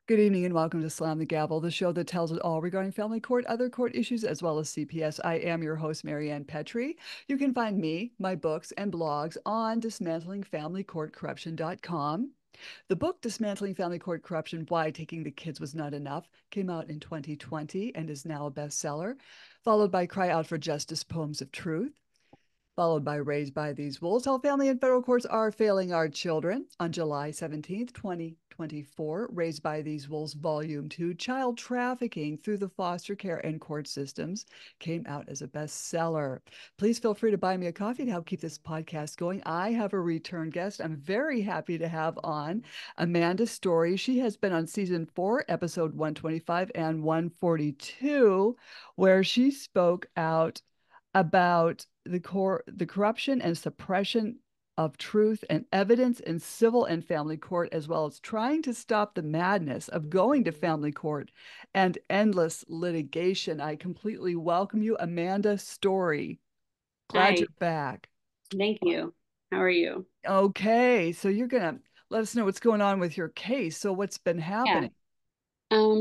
Good evening and welcome to Slam the Gavel, the show that tells it all regarding family court, other court issues, as well as CPS. I am your host, Maryann Petri. You can find me, my books, and blogs on dismantlingfamilycourtcorruption.com. The book, Dismantling Family Court Corruption, Why Taking the Kids Was Not Enough, came out in 2020 and is now a bestseller, followed by Cry Out for Justice, Poems of Truth, followed by Raised by These Wolves, How Family and Federal Courts Are Failing Our Children. On July 17th, 2024, Raised by These Wolves, Volume 2, Child Trafficking Through the Foster Care and Court Systems, came out as a bestseller. Please feel free to buy me a coffee to help keep this podcast going. I have a return guest I'm very happy to have on, Amanda Story. She has been on season 4, episode 125 and 142, where she spoke out about the corruption and suppression of truth and evidence in civil and family court, as well as trying to stop the madness of going to family court and endless litigation. I completely welcome you, Amanda Story. Glad Hi, you're back. thank you. How are you? Okay, so you're gonna let us know what's going on with your case. So what's been Yeah. happening?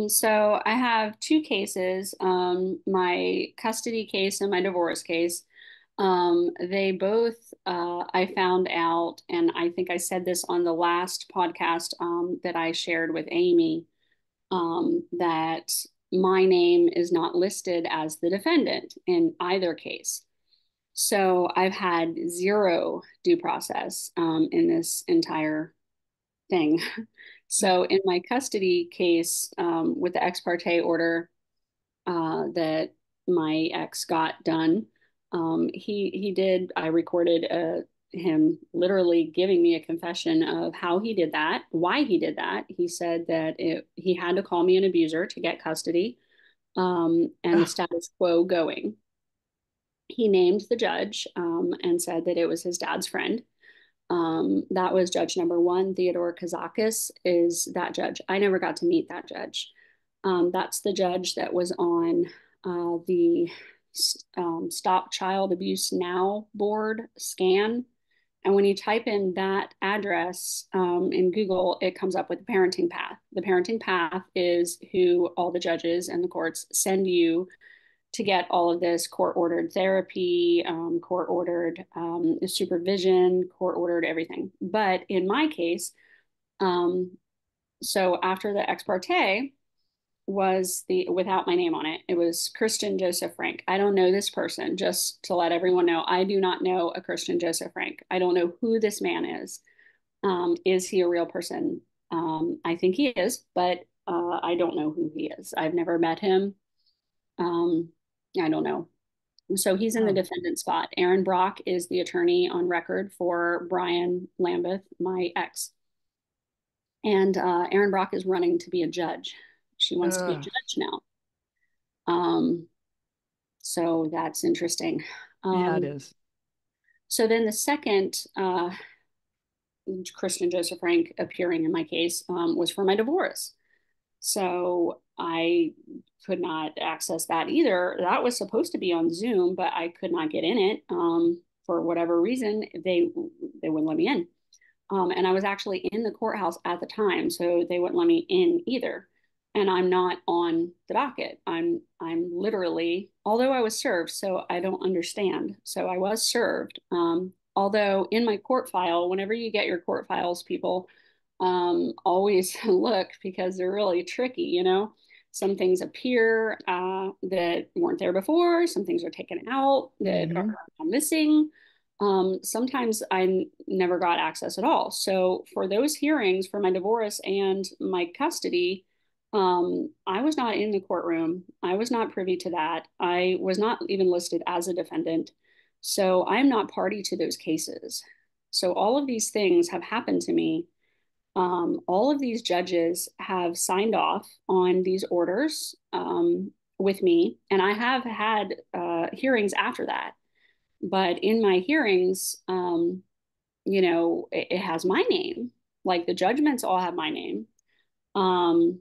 So I have two cases, my custody case and my divorce case. They both, I found out, and I think I said this on the last podcast, that I shared with Amy, that my name is not listed as the defendant in either case. So I've had zero due process, in this entire thing. So in my custody case, with the ex parte order that my ex got done, he did. I recorded him literally giving me a confession of how he did that, why he did that. He said that he had to call me an abuser to get custody, and the Ugh, status quo going. He named the judge, and said that it was his dad's friend. That was judge number one. Theodore Kazakos is that judge. I never got to meet that judge. That's the judge that was on the Stop Child Abuse Now board scan. And when you type in that address in Google, it comes up with the parenting path. The parenting path is who all the judges and the courts send you to get all of this court ordered therapy, court ordered supervision, court ordered everything. But in my case, um, so after the ex parte was the without my name on it, it was Christian Joseph Frank. I don't know this person, just to let everyone know. I do not know a Christian Joseph Frank. I don't know who this man is. Is he a real person? I think he is, but I don't know who he is. I've never met him. Um, I don't know. So he's in the oh, defendant spot. Aaron Brock is the attorney on record for Brian Lambeth, my ex. And Aaron Brock is running to be a judge. She wants to be a ugh. judge now. Um, so that's interesting. Yeah, it Um, is. so then the second Christian Joseph Frank appearing in my case was for my divorce. So I could not access that either. That was supposed to be on Zoom, but I could not get in it for whatever reason. They wouldn't let me in, and I was actually in the courthouse at the time, so they wouldn't let me in either. And I'm not on the docket. I'm literally, although I was served, so I don't understand. So I was served. Although in my court file, whenever you get your court files, people always look because they're really tricky, you know. Some things appear that weren't there before. Some things are taken out that are Mm-hmm. missing. Sometimes I never got access at all. So for those hearings for my divorce and my custody, I was not in the courtroom. I was not privy to that. I was not even listed as a defendant. So I am not party to those cases. So all of these things have happened to me. All of these judges have signed off on these orders with me, and I have had hearings after that. But in my hearings, it has my name. Like the judgments all have my name. Um,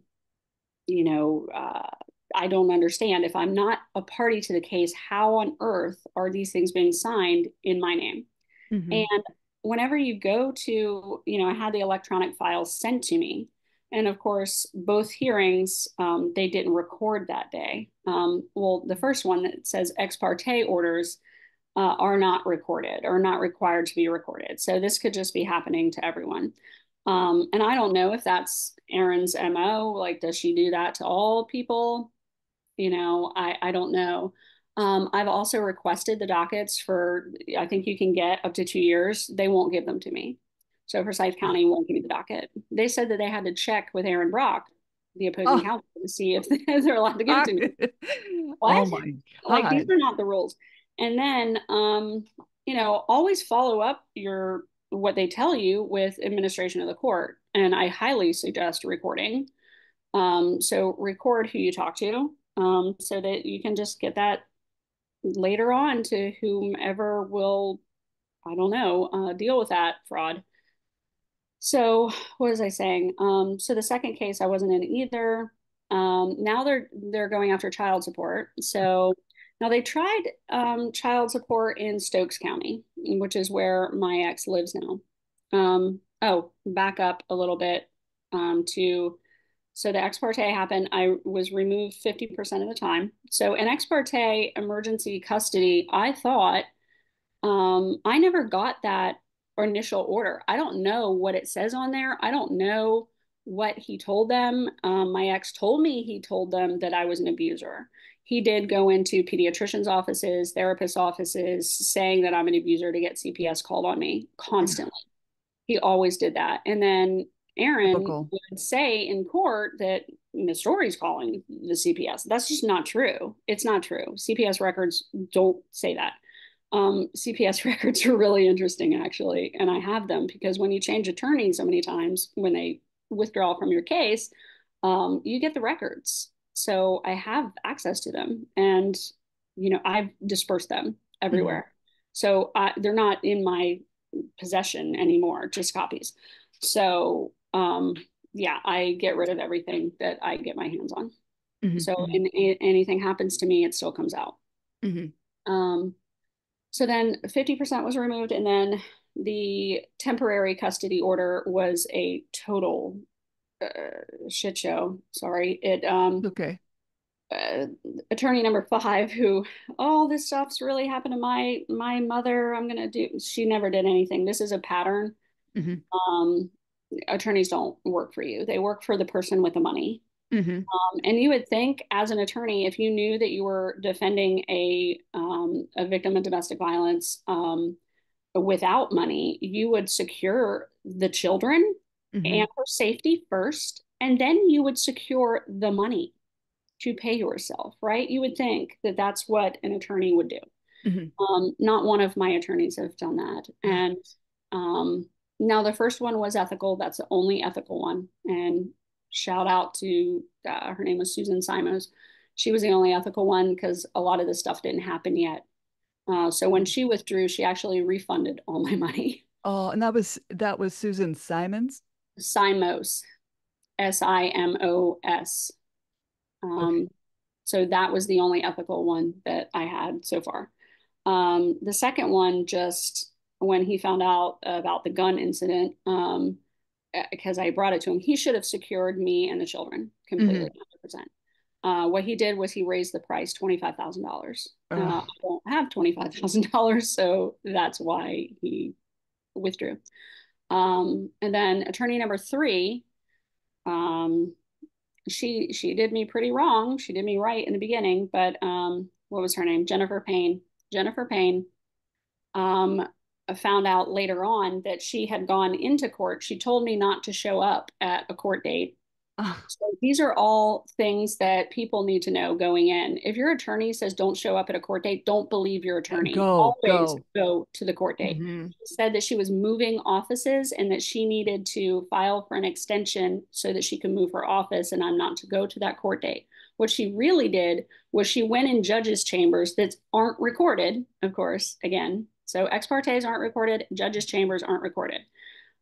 you know, uh, I don't understand if I'm not a party to the case, how on earth are these things being signed in my name? Mm-hmm. And whenever you go to, I had the electronic files sent to me. And of course, both hearings, they didn't record that day. Well, the first one that says ex parte orders are not recorded or not required to be recorded. So this could just be happening to everyone. And I don't know if that's Erin's MO. Like, does she do that to all people? I don't know. I've also requested the dockets for, I think you can get up to 2 years. They won't give them to me. So Forsyth County won't give me the docket. They said that they had to check with Erin Brock, the opposing Oh, counsel, to see if they're allowed to give it to me. oh What? my Like, these God. are not the rules. And then, always follow up what they tell you with administration of the court. And I highly suggest recording. So record who you talk to, so that you can just get that later on to whomever will, I don't know, deal with that fraud. So what was I saying? So the second case I wasn't in either. Now they're going after child support. So now they tried child support in Stokes County, which is where my ex lives now. Oh, back up a little bit to so the ex parte happened. I was removed 50% of the time. So in ex parte emergency custody, I thought I never got that initial order. I don't know what it says on there. I don't know what he told them. My ex told me he told them that I was an abuser. He did go into pediatricians' offices, therapists' offices, saying that I'm an abuser to get CPS called on me constantly. He always did that. And then Erin Typical. would say in court that Miss Story's calling the CPS. That's just not true. It's not true. CPS records don't say that. CPS records are really interesting, actually, and I have them because when you change attorneys so many times, when they withdraw from your case, you get the records. So I have access to them, and I've dispersed them Hmm. everywhere. So they're not in my possession anymore, just copies. So yeah, I get rid of everything that I get my hands on. Hmm. So Hmm. anything happens to me, it still comes out. Hmm. Um, so then 50% was removed, and then the temporary custody order was a total shit show. Sorry. Okay. Uh, Attorney number 5, who, all this stuff's really happened to my mother. I'm gonna do. She never did anything. This is a pattern. Hmm. Um, Attorneys don't work for you. They work for the person with the money. Hmm. And you would think, as an attorney, if you knew that you were defending a victim of domestic violence without money, you would secure the children Hmm. and her safety first, and then you would secure the money to pay yourself, right? You would think that that's what an attorney would do. Hmm. Not one of my attorneys have done that. And um, now the first one was ethical. That's the only ethical one. And shout out to her name was Susan Simos. She was the only ethical one because a lot of this stuff didn't happen yet. So when she withdrew, she actually refunded all my money. Oh, and that was Susan Simons. Simos, Simos. Okay. Um, so that was the only ethical one that I had so far. The second one, just when he found out about the gun incident, because I brought it to him, he should have secured me and the children completely, Hmm. 100%. What he did was he raised the price $25,000. I Oh. don't have $25,000, so that's why he withdrew. And then attorney number 3, um, she did me pretty wrong. She did me right in the beginning, but what was her name? Jennifer Payne. Jennifer Payne um, found out later on that she had gone into court. She told me not to show up at a court date. Ah, So these are all things that people need to know going in. If your attorney says don't show up at a court date, don't believe your attorney. go, Always go. go to the court date. Hmm. She said that she was moving offices and that she needed to file for an extension so that she could move her office and I'm not to go to that court date. What she really did was she went in judges' chambers that aren't recorded, of course, again. So ex partes aren't recorded, judges' chambers aren't recorded.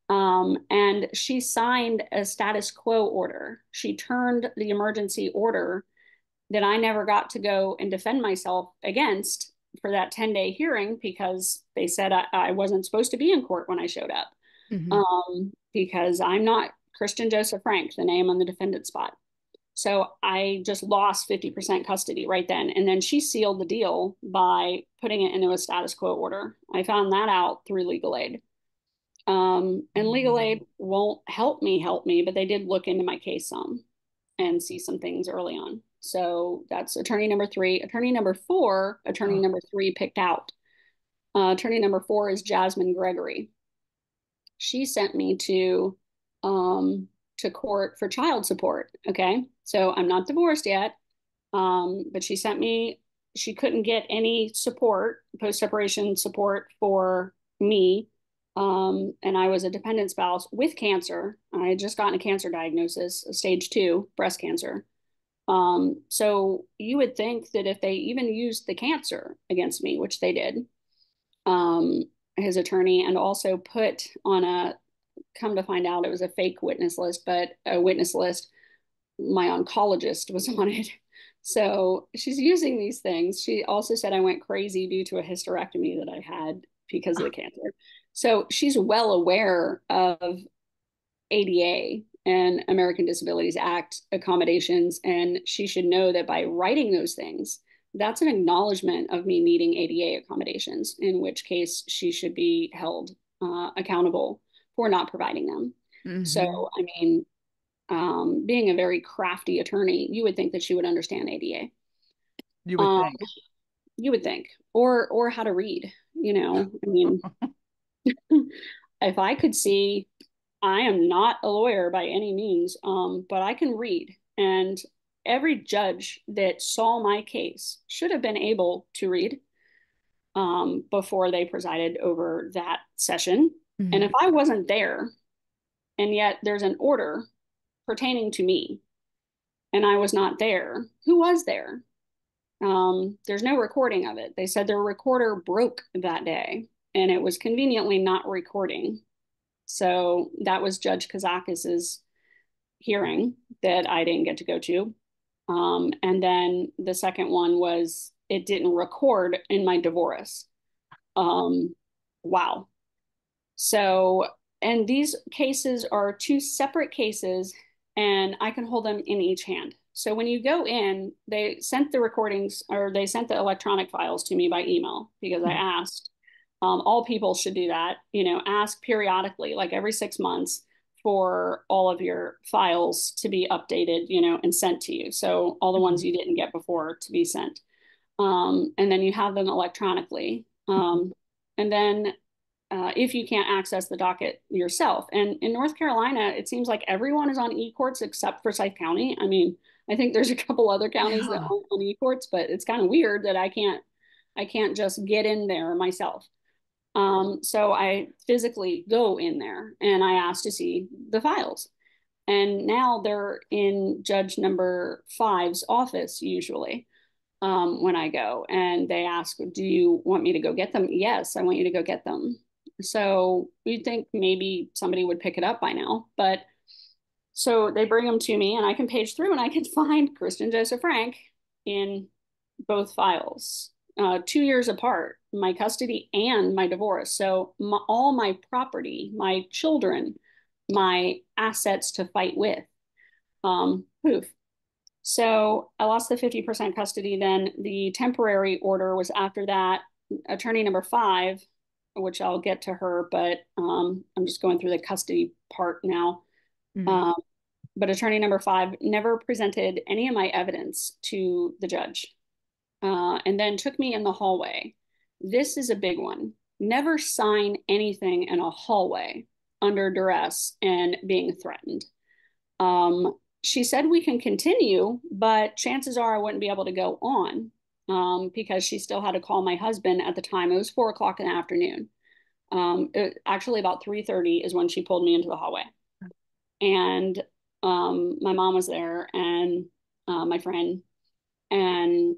And she signed a status quo order. She turned the emergency order that I never got to go and defend myself against for that 10-day hearing because they said I wasn't supposed to be in court when I showed up. Hmm. Because I'm not Christian Joseph Frank, the name on the defendant spot. So I just lost 50% custody right then. And then she sealed the deal by putting it into a status quo order. I found that out through legal aid. And legal aid won't help me, but they did look into my case some and see some things early on. So that's attorney number 3. Attorney number 4, attorney number 3 picked out. Attorney number 4 is Jasmine Gregory. She sent me to court for child support. Okay. So I'm not divorced yet. But she sent me, she couldn't get any support, post-separation support for me. And I was a dependent spouse with cancer. I had just gotten a cancer diagnosis, a stage 2 breast cancer. So you would think that if they even used the cancer against me, which they did, his attorney, and also put on a, come to find out it was a fake witness list, but a witness list, my oncologist was on it. So she's using these things. She also said I went crazy due to a hysterectomy that I had because of the cancer. So she's well aware of ADA and American Disabilities Act accommodations, and she should know that by writing those things, that's an acknowledgement of me needing ADA accommodations, in which case she should be held accountable for not providing them. Mm-hmm. So, I mean, being a very crafty attorney, you would think that she would understand ADA. You would think. You would think, or how to read. You know, I mean, if I could see, I am not a lawyer by any means, but I can read, and every judge that saw my case should have been able to read before they presided over that session. Mm-hmm. And if I wasn't there, and yet there's an order pertaining to me, and I was not there, who was there? There's no recording of it. They said their recorder broke that day, and it was conveniently not recording. So that was Judge Kazakos's hearing that I didn't get to go to. And then the second one was it didn't record in my divorce. Wow. So, and these cases are 2 separate cases, and I can hold them in each hand. So when you go in, they sent the recordings, or they sent the electronic files to me by email, because I asked. All people should do that, you know, ask periodically, like every 6 months, for all of your files to be updated, you know, and sent to you. So all the ones you didn't get before to be sent. And then you have them electronically. And then if you can't access the docket yourself. And in North Carolina, it seems like everyone is on e-courts except Forsyth County. I mean, I think there's a couple other counties that aren't on e-courts, but it's kind of weird that I can't just get in there myself. So I physically go in there and I ask to see the files. And now they're in Judge number 5's office usually when I go. And they ask, do you want me to go get them? Yes, I want you to go get them. So you'd think maybe somebody would pick it up by now. But so they bring them to me, and I can page through and I can find Christian Joseph Frank in both files. 2 years apart, my custody and my divorce. So all my property, my children, my assets to fight with. Poof. So I lost the 50% custody. Then the temporary order was after that. Attorney number 5, which I'll get to her, but I'm just going through the custody part now. Mm-hmm. But attorney number 5 never presented any of my evidence to the judge. And then took me in the hallway. This is a big one. Never sign anything in a hallway under duress and being threatened. She said we can continue, but chances are I wouldn't be able to go on because she still had to call my husband at the time. It was 4 o'clock in the afternoon. Actually, about 3:30 is when she pulled me into the hallway. And my mom was there, and my friend, and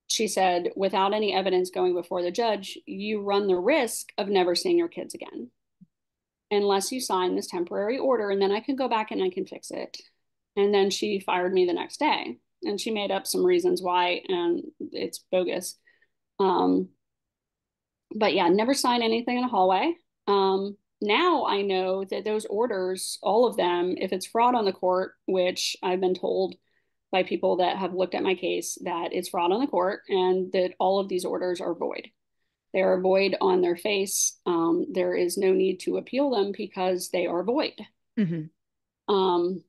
she said, without any evidence going before the judge, you run the risk of never seeing your kids again, unless you sign this temporary order, and then I can go back and I can fix it. And then she fired me the next day, and she made up some reasons why, and it's bogus. But yeah, never sign anything in a hallway. now I know that those orders, all of them, if it's fraud on the court, which I've been told by people that have looked at my case that it's fraud on the court and that all of these orders are void. They are void on their face. There is no need to appeal them because they are void. Mm-hmm. Um,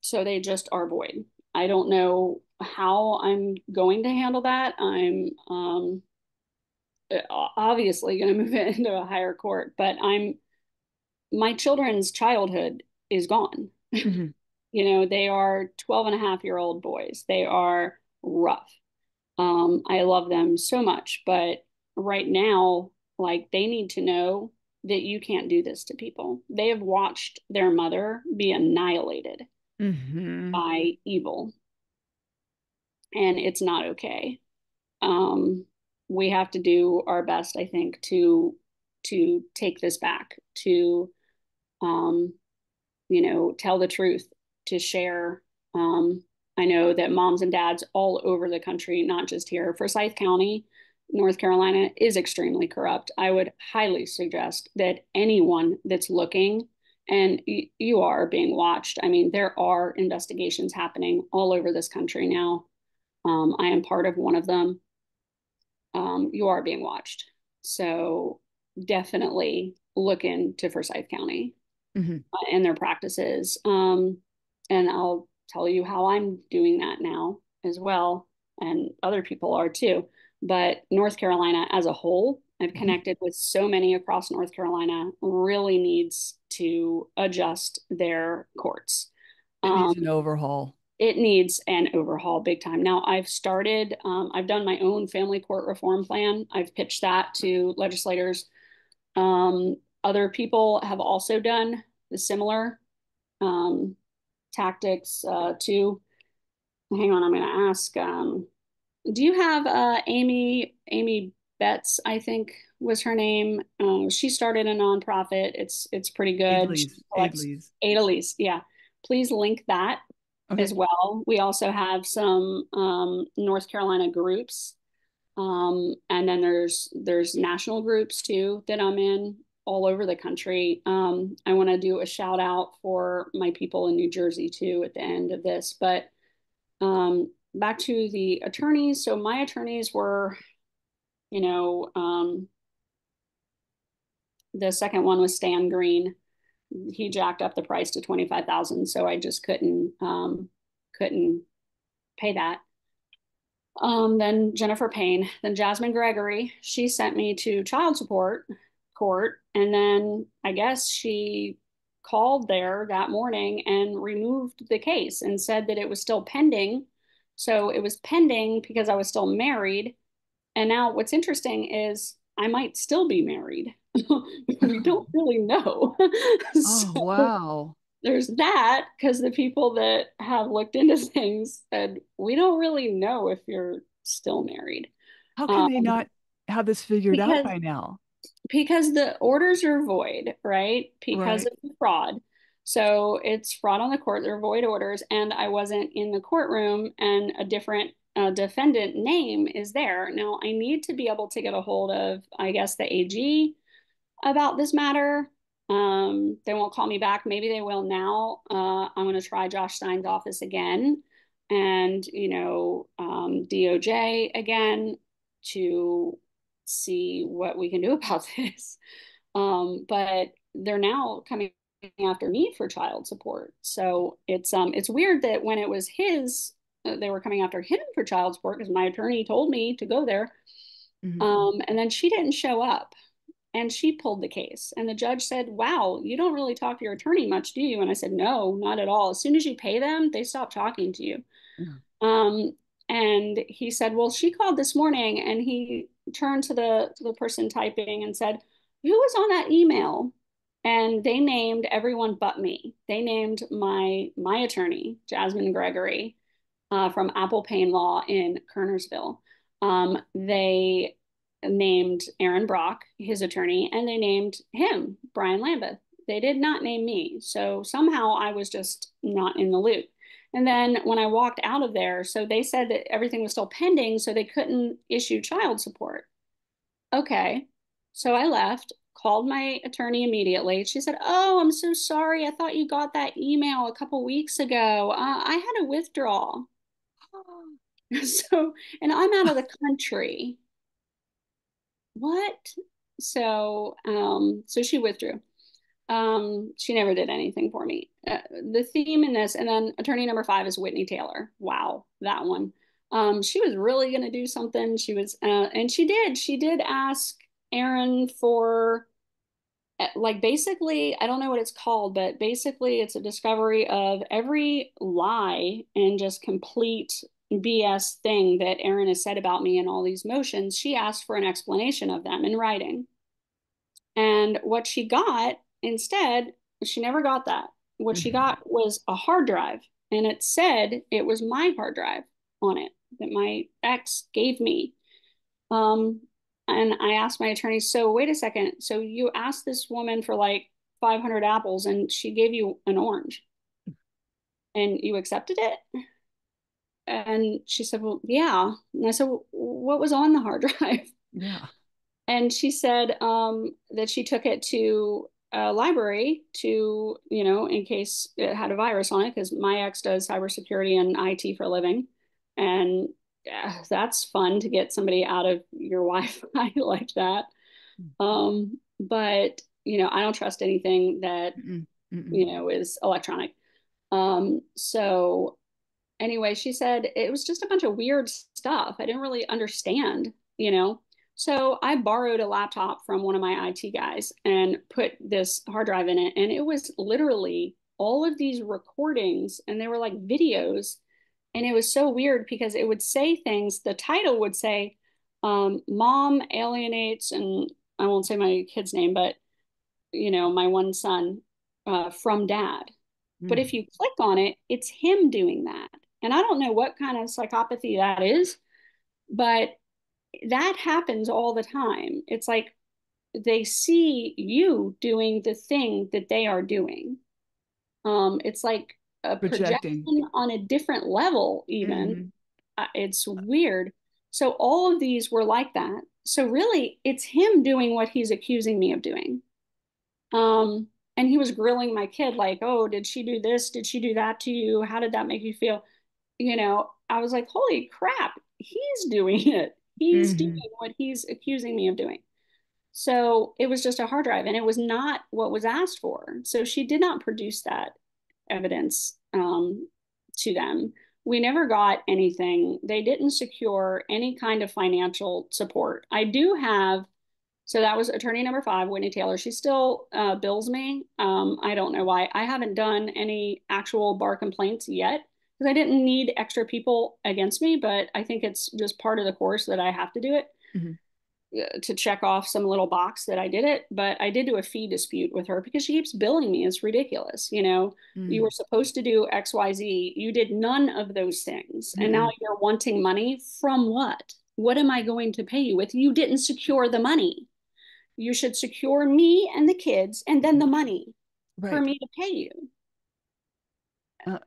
so they just are void. I don't know how I'm going to handle that. I'm obviously going to move it into a higher court, but my children's childhood is gone. Mm-hmm. They are 12 and a half year old boys. They are rough. I love them so much, but right now, like they need to know that you can't do this to people. They have watched their mother be annihilated Mm-hmm. by evil, and it's not okay. Um, we have to do our best, I think, to take this back, to um, tell the truth, to share. I know that moms and dads all over the country, not just here, Forsyth County, North Carolina, is extremely corrupt. I would highly suggest that anyone that's looking, and you are being watched. I mean, there are investigations happening all over this country now. I am part of one of them. You are being watched. So definitely look into Forsyth County Mm-hmm. and their practices. And I'll tell you how I'm doing that now as well. And other people are too. But North Carolina as a whole, I've connected with so many across North Carolina, really needs to adjust their courts. It Um, needs an overhaul. it needs an overhaul big time. Now, I've done my own family court reform plan. I've pitched that to legislators. Other people have also done the similar um, tactics too. Hang on, I'm going to ask. Do you have Amy Betts? I think was her name. She started a nonprofit. It's pretty good. She collects Adelise. Adalise. Yeah, please link that Okay. as well. We also have some North Carolina groups, and then there's national groups too that I'm in all over the country. I want to do a shout out for my people in New Jersey too at the end of this. But back to the attorneys. So my attorneys were, you know, the second one was Stan Green. He jacked up the price to 25,000, so I just couldn't pay that. Then Jennifer Payne, then Jasmine Gregory. She sent me to child support court, and then I guess she called there that morning and removed the case and said that it was still pending. So it was pending because I was still married. And now what's interesting is I might still be married. We don't really know. Oh, So wow. there's that because the people that have looked into things said we don't really know if you're still married How can um, they not have this figured out because by now? because the orders are void, right? Because Right. of the fraud. So it's fraud on the court. They're void orders, and I wasn't in the courtroom, and a different defendant name is there. Now I need to be able to get a hold of, I guess, the AG about this matter. They won't call me back. Maybe they will now. I'm going to try Josh Stein's office again and, DOJ again to see what we can do about this. But they're now coming after me for child support. So it's weird that when it was his, they were coming after him for child support because my attorney told me to go there. Mhm. And then she didn't show up and she pulled the case. And the judge said, "Wow, you don't really talk to your attorney much, do you?" And I said, "No, not at all. As soon as you pay them, they stop talking to you." Yeah. Um, and he said, "Well, she called this morning," and he turned to the person typing and said, "Who was on that email?" And they named everyone but me. They named my attorney, Jasmine Gregory, from Apple Payne Law in Kernersville. They named Aaron Brock, his attorney, and they named him, Brian Lambeth. They did not name me. So somehow I was just not in the loop. And then when I walked out of there, so they said that everything was still pending, so they couldn't issue child support. Okay. So I left, called my attorney immediately. She said, "Oh, I'm so sorry. I thought you got that email a couple weeks ago. I had a withdrawal." So, and I'm out of the country. What? So she withdrew. She never did anything for me. The theme in this, and then attorney number 5 is Whitney Taylor. Wow, that one. She was really going to do something. And she did. She did ask Aaron for, like, basically, I don't know what it's called, but basically, it's a discovery of every lie and just complete BS thing that Aaron has said about me in all these motions. She asked for an explanation of them in writing. And what she got instead, she never got that. What she Mhm. got was a hard drive, and it said it was my hard drive on it that my ex gave me. Um, and I asked my attorney, so wait a second. So you asked this woman for like 500 apples and she gave you an orange and you accepted it? And she said, well, yeah. And I said, well, what was on the hard drive? Yeah. And she said that she took it to a library to, in case it had a virus on it, because my ex does cybersecurity and IT for a living. And yeah, that's fun to get somebody out of your Wi-Fi like that. But, I don't trust anything that, Mm-mm. Mm-mm. is electronic. So anyway, she said it was just a bunch of weird stuff. I didn't really understand, you know. So I borrowed a laptop from one of my IT guys and put this hard drive in it. And it was literally all of these recordings, and they were like videos. And it was so weird because it would say things, the title would say, Mom alienates, and I won't say my kid's name, but, my one son from dad. But if Mm. you click on it, it's him doing that. And I don't know what kind of psychopathy that is, but that happens all the time. It's like they see you doing the thing that they are doing. It's like a Projecting. projection on a different level, even. Hmm. It's weird. So all of these were like that. So really, it's him doing what he's accusing me of doing. Um, and he was grilling my kid, like, oh, did she do this? Did she do that to you? How did that make you feel? I was like, holy crap, he's doing it. He's doing Hmm. what he's accusing me of doing. So it was just a hard drive, and it was not what was asked for. So she did not produce that evidence to them. We never got anything. They didn't secure any kind of financial support. I do have, so that was attorney number 5, Whitney Taylor. She still bills me. I don't know why. I haven't done any actual bar complaints yet because I didn't need extra people against me, but I think it's just part of the course that I have to do it Hmm. to check off some little box that I did it. But I did do a fee dispute with her because she keeps billing me. It's ridiculous. You were Mm. supposed to do XYZ. You did none of those things. And now Mm-mm. you're wanting money from what? What am I going to pay you with? You didn't secure the money. You should secure me and the kids and then the money for Right. me to pay you. Uh,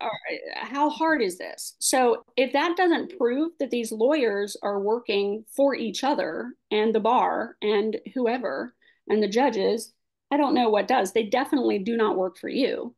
How hard is this? So, if that doesn't prove that these lawyers are working for each other and the bar and whoever and the judges, I don't know what does. They definitely do not work for you.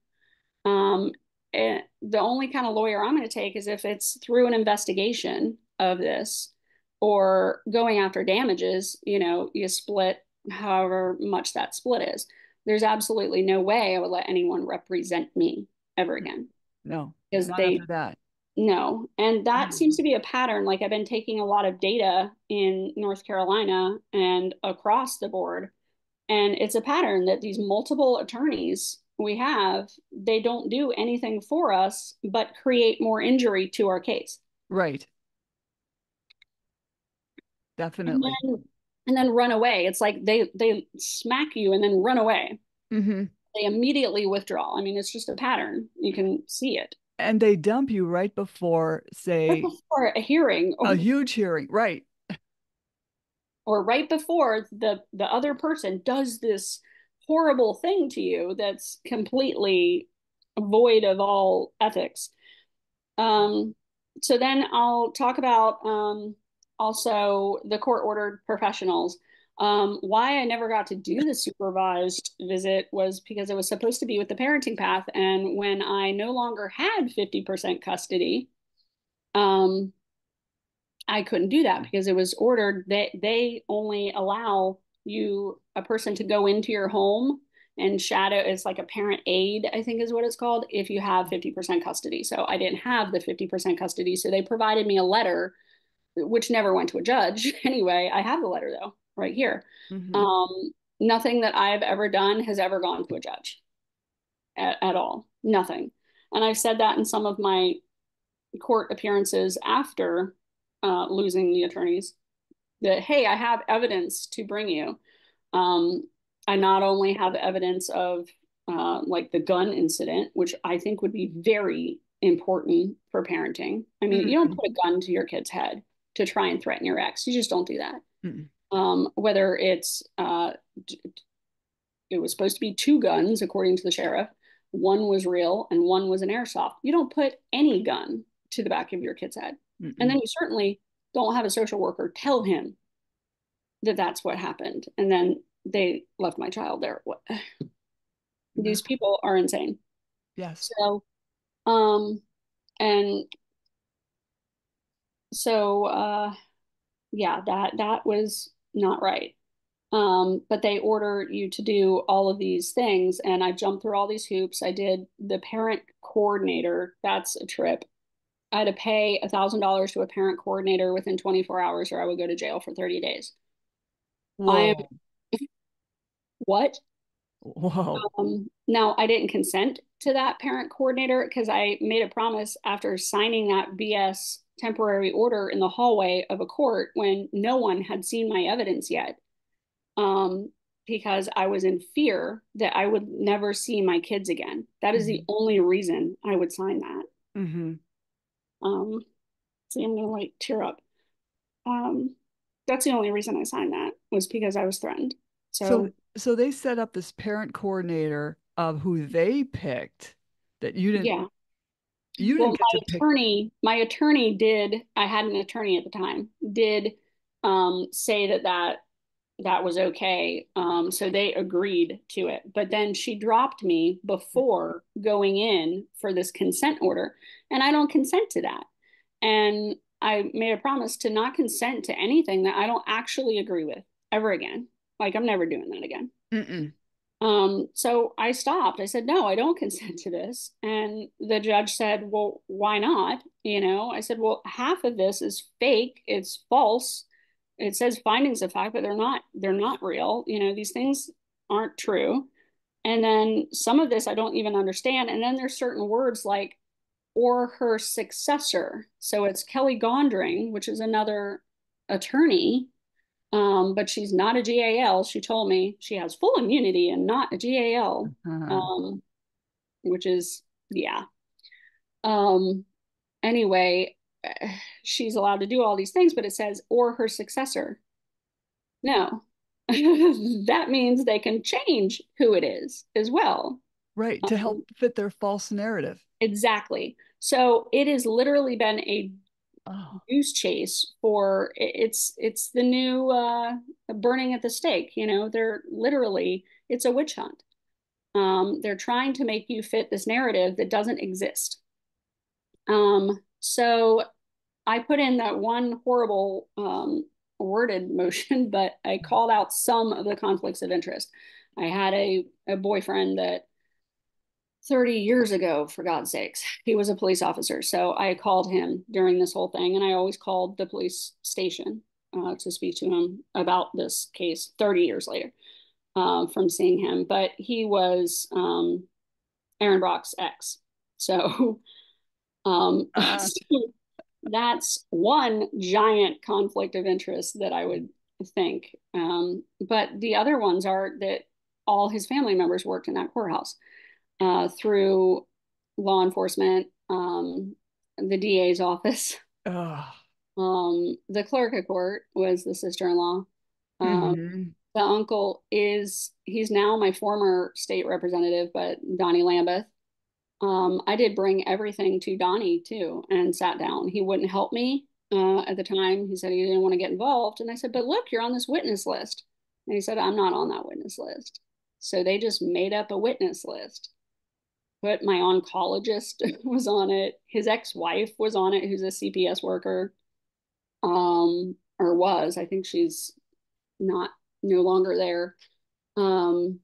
And the only kind of lawyer I'm going to take is if it's through an investigation of this or going after damages, you split however much that split is. There's absolutely no way I would let anyone represent me ever again no, because not after they that. no. And that Mm. seems to be a pattern. Like I've been taking a lot of data in North Carolina and across the board, and it's a pattern that these multiple attorneys we have, they don't do anything for us but create more injury to our case. Right. And Definitely. then run away. It's like they smack you and then run away. Hmm. They immediately withdraw. I mean, it's just a pattern. You can see it. And they dump you right before, Right say, before a hearing a huge hearing. Right. or right before the other person does this horrible thing to you that's completely void of all ethics. Um, so then I'll talk about also the court ordered professionals. Why I never got to do the supervised visit was because it was supposed to be with the parenting path. And when I no longer had 50% custody, um, I couldn't do that because it was ordered that they only allow a person to go into your home and shadow. It's like a parent aid, I think is what it's called, if you have 50% custody. So I didn't have the 50% custody. So they provided me a letter, which never went to a judge. Anyway, I have the letter though, right here. Mm-hmm. Um, Nothing that I've ever done has ever gone to a judge at all. Nothing. And I've said that in some of my court appearances after losing the attorneys that, hey, I have evidence to bring you. Um, I not only have evidence of like the gun incident, which I think would be very important for parenting. I mean, you don't Mm-hmm. put a gun to your kid's head to try and threaten your ex. You just don't do that. Mm-hmm. Whether it's it was supposed to be two guns, according to the sheriff. One was real and one was an airsoft. You don't put any gun to the back of your kid's head. And then Mm-hmm. you certainly don't have a social worker tell him that that's what happened. And then they left my child there. No. These people are insane. Yes. So, um, and so, yeah, that was not right. But they order you to do all of these things, and I jumped through all these hoops. I did the parent coordinator. That's a trip. I had to pay $1,000 to a parent coordinator within 24 hours, or I would go to jail for 30 days. I am Whoa. what? Whoa. Now, I didn't consent to that parent coordinator because I made a promise after signing that BS temporary order in the hallway of a court when no one had seen my evidence yet. Um, because I was in fear that I would never see my kids again. That is the Mm-hmm. only reason I would sign that. Mm-hmm. Um, See, I'm gonna like tear up. Um, that's the only reason I signed that was because I was threatened. So So so they set up this parent coordinator of who they picked that yeah. you Well, didn't get to pick. my attorney did, I had an attorney at the time, did say that was okay. So they agreed to it. But then she dropped me before going in for this consent order. And I don't consent to that. And I made a promise to not consent to anything that I don't actually agree with ever again. Like, I'm never doing that again. Mm-mm. So I stopped. I said, no, I don't consent to this. And the judge said, well, why not? I said, well, half of this is fake. It's false. It says findings of fact, but they're not real. These things aren't true. And then some of this I don't even understand. And then there's certain words like or her successor. So it's Kelly Gondring, which is another attorney, but she's not a GAL. She told me she has full immunity and not a GAL, Uh-huh. which is, yeah. Um, anyway, she's allowed to do all these things, but it says, or her successor. No, that means they can change who it is as well. Right, to help fit their false narrative. Exactly. So it has literally been a Oh. goose chase for it's the new burning at the stake. They're literally it's a witch hunt. They're trying to make you fit this narrative that doesn't exist. So I put in that one horrible worded motion, but I called out some of the conflicts of interest. I had a boyfriend that 30 years ago, for God's sakes. He was a police officer. So I called him during this whole thing, and I always called the police station to speak to him about this case 30 years later from seeing him. But he was Aaron Brock's ex. So, Uh, so that's one giant conflict of interest that I would think. But the other ones are that all his family members worked in that courthouse through law enforcement, the DA's office. oh. The clerk of court was the sister-in-law. Um, Mm-hmm. the uncle he's now my former state representative, but Donnie Lambeth. I did bring everything to Donnie too and sat down. He wouldn't help me at the time. He said he didn't want to get involved. And I said, but look, you're on this witness list. And he said, I'm not on that witness list. So they just made up a witness list. But my oncologist was on it. His ex-wife was on it, who's a CPS worker, or was. I think she's not no longer there. Um,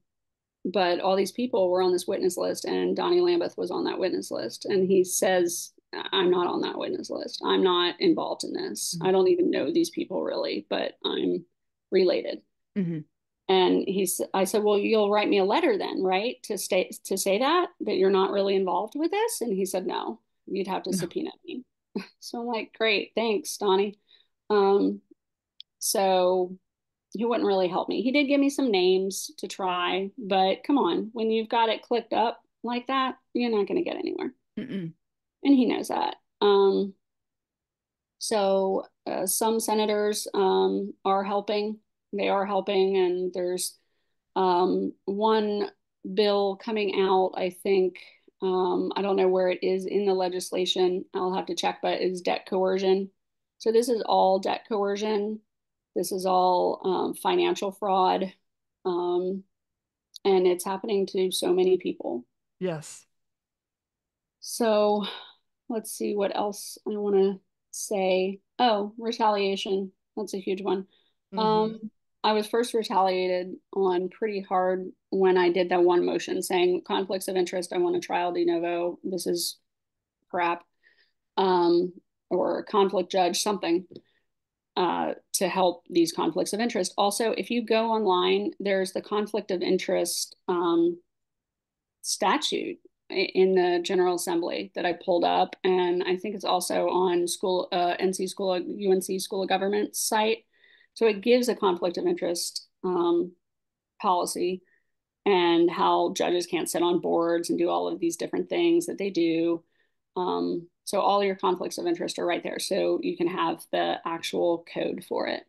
but all these people were on this witness list, and Donnie Lambeth was on that witness list. And he says, I'm not on that witness list. I'm not involved in this. I don't even know these people really, but I'm related. Mm-hmm. And I said, well, you'll write me a letter then, right? To say that you're not really involved with this. And he said, no, you'd have to No. subpoena me. So I'm like, great, thanks, Donnie. Um, so he wouldn't really help me. He did give me some names to try, but come on, when you've got it clicked up like that, you're not going to get anywhere. Mm-mm. And he knows that. So some senators are helping. They are helping, and there's one bill coming out, I think. I don't know where it is in the legislation. I'll have to check, but is debt coercion. So this is all debt coercion. This is all financial fraud. Um, and it's happening to so many people. Yes. So let's see what else I want to say. Oh, retaliation. That's a huge one. Mm-hmm. Um, I was first retaliated on pretty hard when I did that one motion saying conflicts of interest. I want a trial de novo. This is crap. Um, or conflict judge, something to help these conflicts of interest. Also, if you go online, there's the conflict of interest statute in the General Assembly that I pulled up, and I think it's also on UNC School of Government site. So it gives a conflict of interest policy and how judges can't sit on boards and do all of these different things that they do. So all your conflicts of interest are right there, so you can have the actual code for it.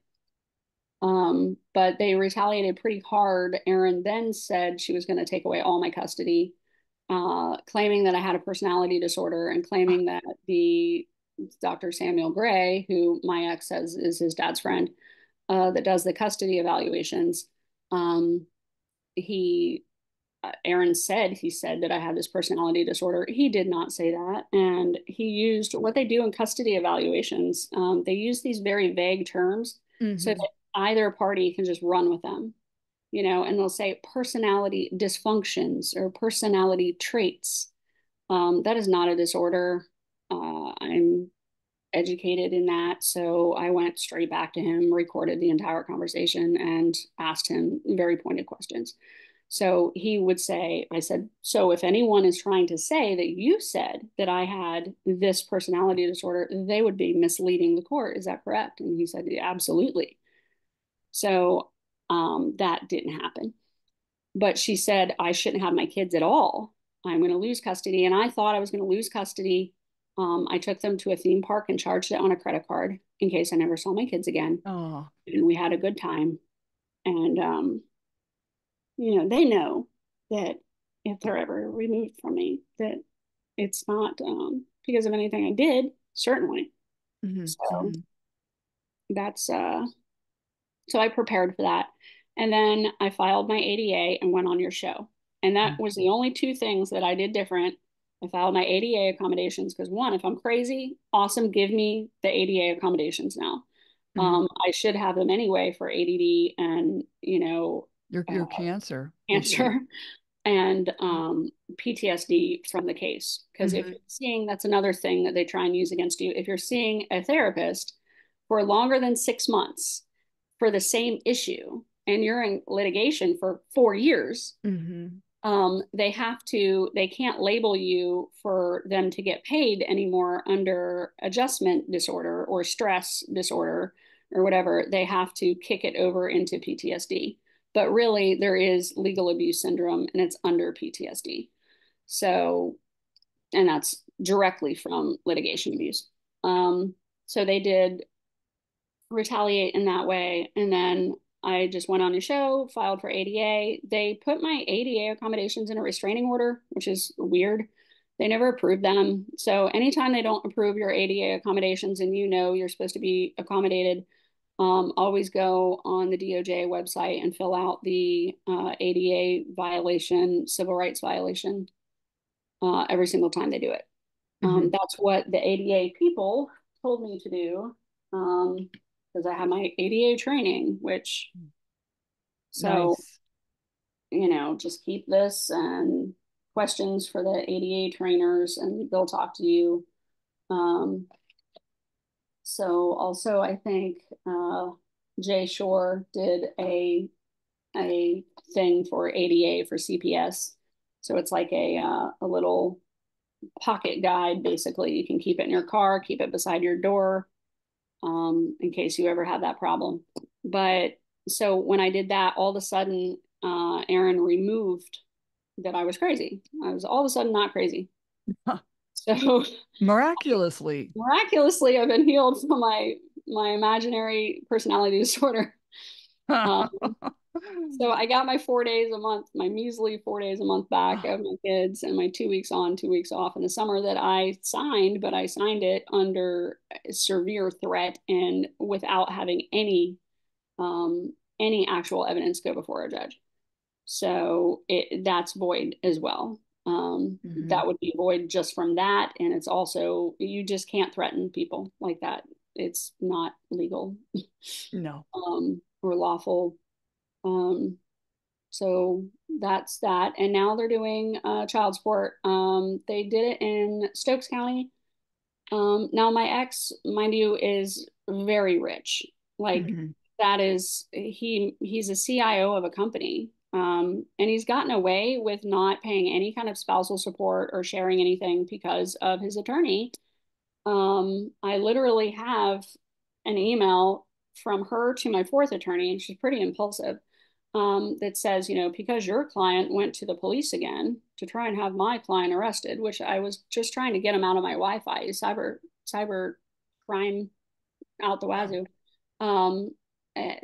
But they retaliated pretty hard. Erin then said she was going to take away all my custody, claiming that I had a personality disorder and claiming that the Dr. Samuel Gray, who my ex says is his dad's friend, that does the custody evaluations, he Erin said he said that I had this personality disorder. He did not say that. And he used what they do in custody evaluations. They use these very vague terms so Mm-hmm. that either party can just run with them, and they'll say personality dysfunctions or personality traits. That is not a disorder. I'm educated in that. So I went straight back to him, recorded the entire conversation, and asked him very pointed questions. So he would say, I said, so if anyone is trying to say that you said that I had this personality disorder, they would be misleading the court. Is that correct? And he said, yeah, absolutely. So that didn't happen. But she said, I shouldn't have my kids at all. I'm going to lose custody. And I thought I was going to lose custody. I took them to a theme park and charged it on a credit card in case I never saw my kids again. Oh. And we had a good time. And they know that if they're ever removed from me, that it's not because of anything I did, certainly. Mm-hmm. So Mm-hmm. that's so I prepared for that. And then I filed my ADA and went on your show. And that was the only two things that I did different. I filed my ADA accommodations because one, if I'm crazy, awesome, give me the ADA accommodations now. Mm-hmm. I should have them anyway for ADD and, Your cancer issue. cancer and PTSD from the case. Because if Mm-hmm. you're seeing, that's another thing that they try and use against you. If you're seeing a therapist for longer than 6 months for the same issue and you're in litigation for 4 years, Mm-hmm. they can't label you for them to get paid anymore under adjustment disorder or stress disorder or whatever. They have to kick it over into PTSD. But really, there is legal abuse syndrome and it's under PTSD. So, and that's directly from litigation abuse. So they did retaliate in that way. And then I just went on a show, filed for ADA. They put my ADA accommodations in a restraining order, which is weird. They never approved them. So anytime they don't approve your ADA accommodations and you're supposed to be accommodated, Always go on the DOJ website and fill out the ADA violation, civil rights violation, every single time they do it. Mhm. That's what the ADA people told me to do, because I had my ADA training, which, so, Nice. just keep this and questions for the ADA trainers, and they'll talk to you. Um, so also, I think Jay Shore did a thing for ADA for CPS. So it's like a little pocket guide. Basically, you can keep it in your car, keep it beside your door, in case you ever have that problem. But so when I did that, all of a sudden, Aaron removed that I was crazy. I was all of a sudden not crazy. So Miraculously. miraculously, I've been healed from my imaginary personality disorder. Um, so I got my 4 days a month, my measly 4 days a month back of my kids, and my 2 weeks on, 2 weeks off in the summer that I signed, but I signed it under severe threat and without having any actual evidence go before a judge. So that's void as well. Mhm. That would be void just from that, and it's also, you just can't threaten people like that. It's not legal, No. or lawful. Um, so that's that. And now they're doing child support. They did it in Stokes County. Now my ex, mind you, is very rich. Like, Mhm. that is, he's a CIO of a company. And he's gotten away with not paying any kind of spousal support or sharing anything because of his attorney. I literally have an email from her to my fourth attorney, and she's pretty impulsive, that says, because your client went to the police again to try and have my client arrested, which I was just trying to get him out of my Wi-Fi, cyber crime out the wazoo. Um,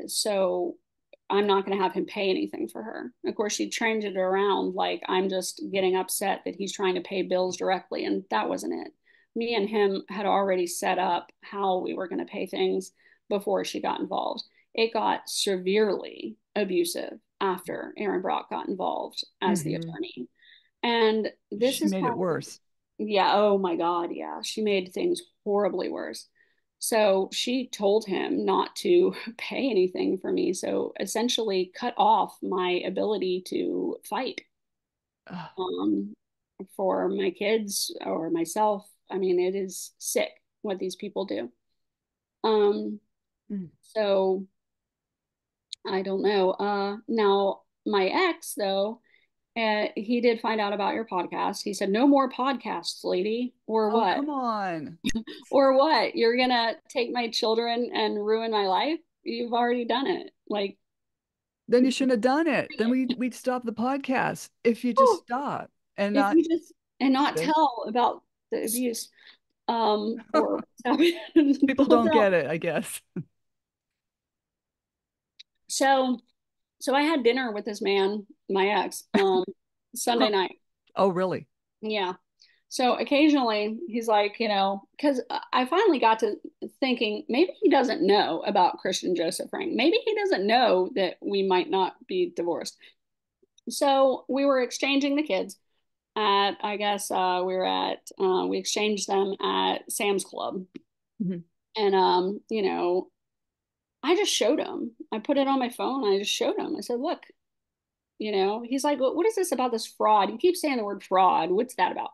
so I'm not going to have him pay anything for her. Of course, she trained it around like I'm just getting upset that he's trying to pay bills directly, and that wasn't it. Me and him had already set up how we were going to pay things before she got involved. It got severely abusive after Aaron Brock got involved as the Mhm. attorney. And this She is made kind it of, worse. yeah, oh my God, yeah. She made things horribly worse. So she told him not to pay anything for me. So essentially cut off my ability to fight, Ugh. um, for my kids or myself. I mean, it is sick what these people do. Um, Mm. so I don't know. Now my ex though, he did find out about your podcast. He said, "No more podcasts, lady." Or Oh, what? come on. Or what? You're gonna take my children and ruin my life? You've already done it. Like, Then you shouldn't have done it. Then we'd stop the podcast if you just whew, stop and if not you just, and not this. tell about the abuse, or what's happening. People Don't don't tell. get it, I guess. So, so I had dinner with this man, my ex, Sunday night. Oh, really? Yeah. So occasionally he's like, because I finally got to thinking maybe he doesn't know about Christian Joseph Frank. Maybe he doesn't know that we might not be divorced. So we were exchanging the kids at, I guess, we exchanged them at Sam's Club. Mhm. And, I just showed him. I put it on my phone. And I just showed him. I said, look, he's like, what is this about this fraud? You keep saying the word fraud. What's that about?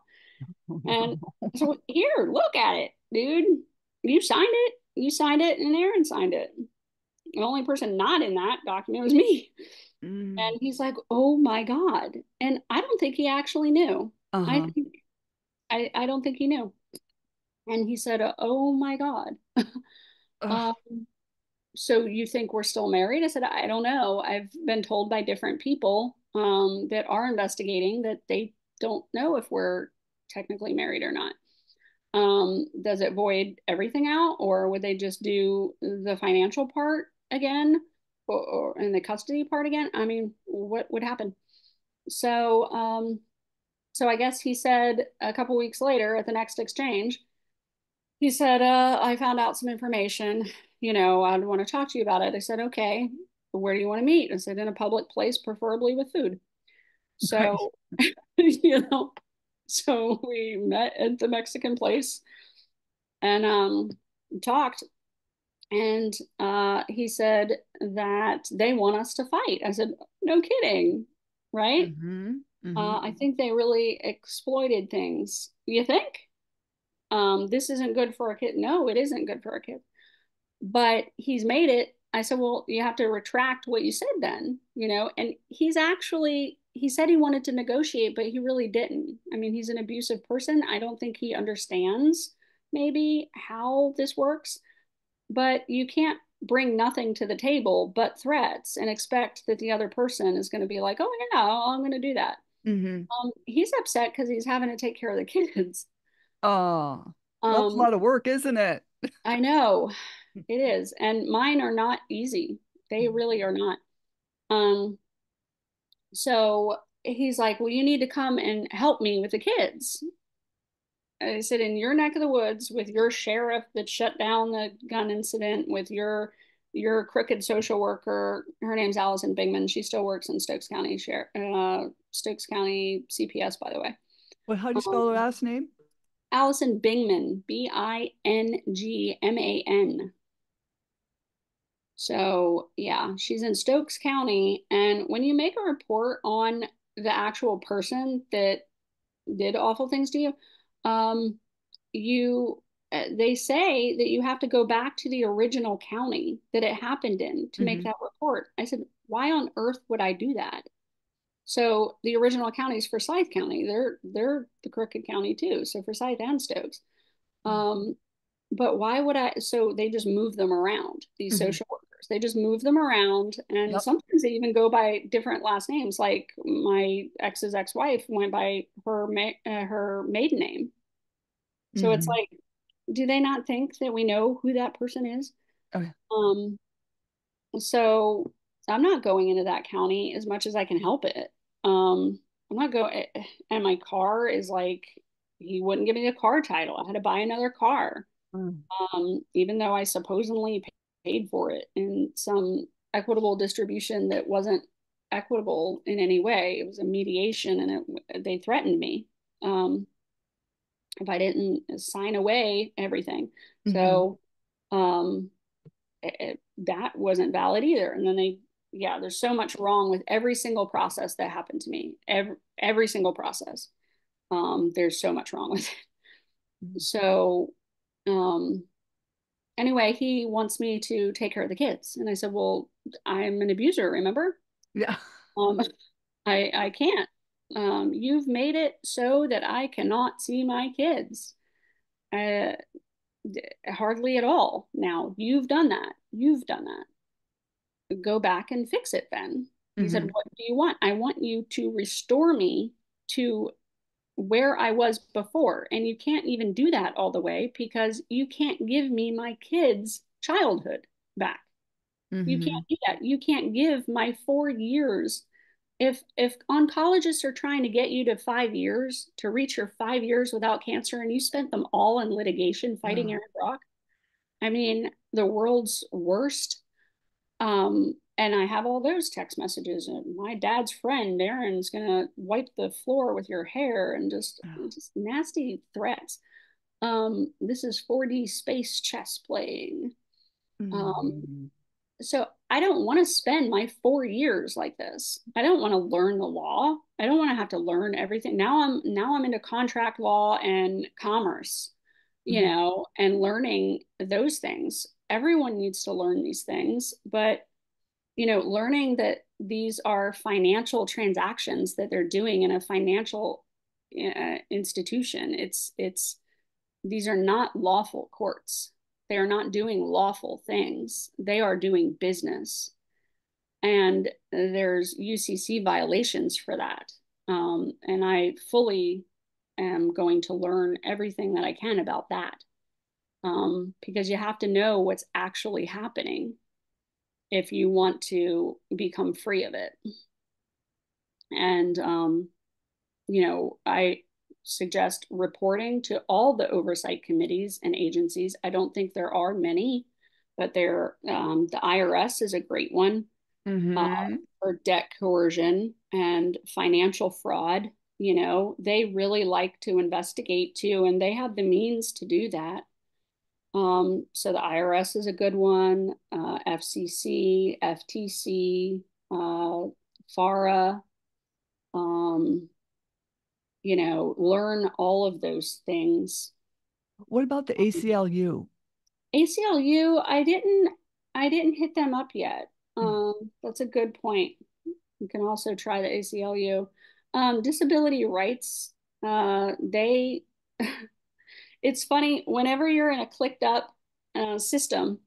And so, here, look at it, dude. You signed it. You signed it, and Aaron signed it. The only person not in that document was me. Mm. And he's like, oh my God. And I don't think he actually knew. I Uh-huh. think I don't think he knew. And he said, oh my God. Ugh. Um, so you think we're still married? I said, I don't know. I've been told by different people, that are investigating, that they don't know if we're technically married or not. Does it void everything out, or would they just do the financial part again, or and the custody part again? I mean, what would happen? So, so I guess he said a couple weeks later at the next exchange, he said, I found out some information. I'd want to talk to you about it. I said, okay, where do you want to meet? I said, in a public place, preferably with food. Right. So, you know, so we met at the Mexican place and talked. And he said that they want us to fight. I said, no kidding, right? Mm-hmm. Mm-hmm. I think they really exploited things. You think? This isn't good for a kid. No, it isn't good for a kid. But he's made it. I said, well, you have to retract what you said then, and he said he wanted to negotiate, but he really didn't. I mean, he's an abusive person. I don't think he understands maybe how this works, but you can't bring nothing to the table but threats and expect that the other person is going to be like, oh, yeah, I'm going to do that. Mm-hmm. He's upset because he's having to take care of the kids. Oh, that's a Um, lot of work, isn't it? I know it is. And mine are not easy. They really are not. Um, so he's like, well, you need to come and help me with the kids. I said, in your neck of the woods with your sheriff that shut down the gun incident, with your crooked social worker. Her name's Allison Bingman. She still works in Stokes County CPS, by the way. Well, how do you spell the Um, last name? Allison Bingman, Bingman. So yeah, she's in Stokes County. And when you make a report on the actual person that did awful things to you, um, you they say that you have to go back to the original county that it happened in to make Mm-hmm. that report. I said, why on earth would I do that? So the original county is Forsyth County. They're the crooked county too. So Forsyth and Stokes. Um, but why would I? So they just move them around, these Mm-hmm. social workers. They just move them around. And Yep. sometimes they even go by different last names. Like my ex's ex-wife went by her maiden name. So it's Mm-hmm. like, do they not think that we know who that person is? Okay. Um, so I'm not going into that county as much as I can help it. I'm not going, and my car is like, he wouldn't give me the car title. I had to buy another car, Mm. even though I supposedly paid for it in some equitable distribution that wasn't equitable in any way. It was a mediation, and they threatened me if I didn't sign away everything. Mm-hmm. So um, that wasn't valid either. And then yeah, there's so much wrong with every single process that happened to me. Every single process. There's so much wrong with it. So um, anyway, he wants me to take care of the kids. And I said, well, I'm an abuser, remember? Yeah. Um, I can't. You've made it so that I cannot see my kids. Uh, Hardly at all. Now, you've done that. You've done that. Go back and fix it then. He said, Mm-hmm. what do you want? I want you to restore me to where I was before. And you can't even do that all the way because you can't give me my kids' childhood back. You Mm-hmm. can't do that. You can't give my 4 years. If oncologists are trying to get you to 5 years to reach your 5 years without cancer and you spent them all in litigation fighting Oh. Aaron Brock, I mean, the world's worst. And I have all those text messages. And my dad's friend, Aaron's gonna wipe the floor with your hair, and just nasty threats. This is 4D space chess playing. Um, Mm-hmm. so I don't want to spend my 4 years like this. I don't want to learn the law. I don't want to have to learn everything. Now I'm into contract law and commerce, Mm-hmm. and learning those things. Everyone needs to learn these things, but learning that these are financial transactions that they're doing in a financial institution. It's these are not lawful courts. They are not doing lawful things. They are doing business, and there's UCC violations for that. And I fully am going to learn everything that I can about that, because you have to know what's actually happening if you want to become free of it. And, I suggest reporting to all the oversight committees and agencies. I don't think there are many. but the IRS is a great one uh, Mm-hmm. for debt coercion and financial fraud. They really like to investigate too, and they have the means to do that. So the IRS is a good one, FCC, FTC, FARA, um, learn all of those things. What about the ACLU? ACLU, I didn't hit them up yet. That's a good point. You can also try the ACLU. Disability rights, they it's funny whenever you're in a clicked up system,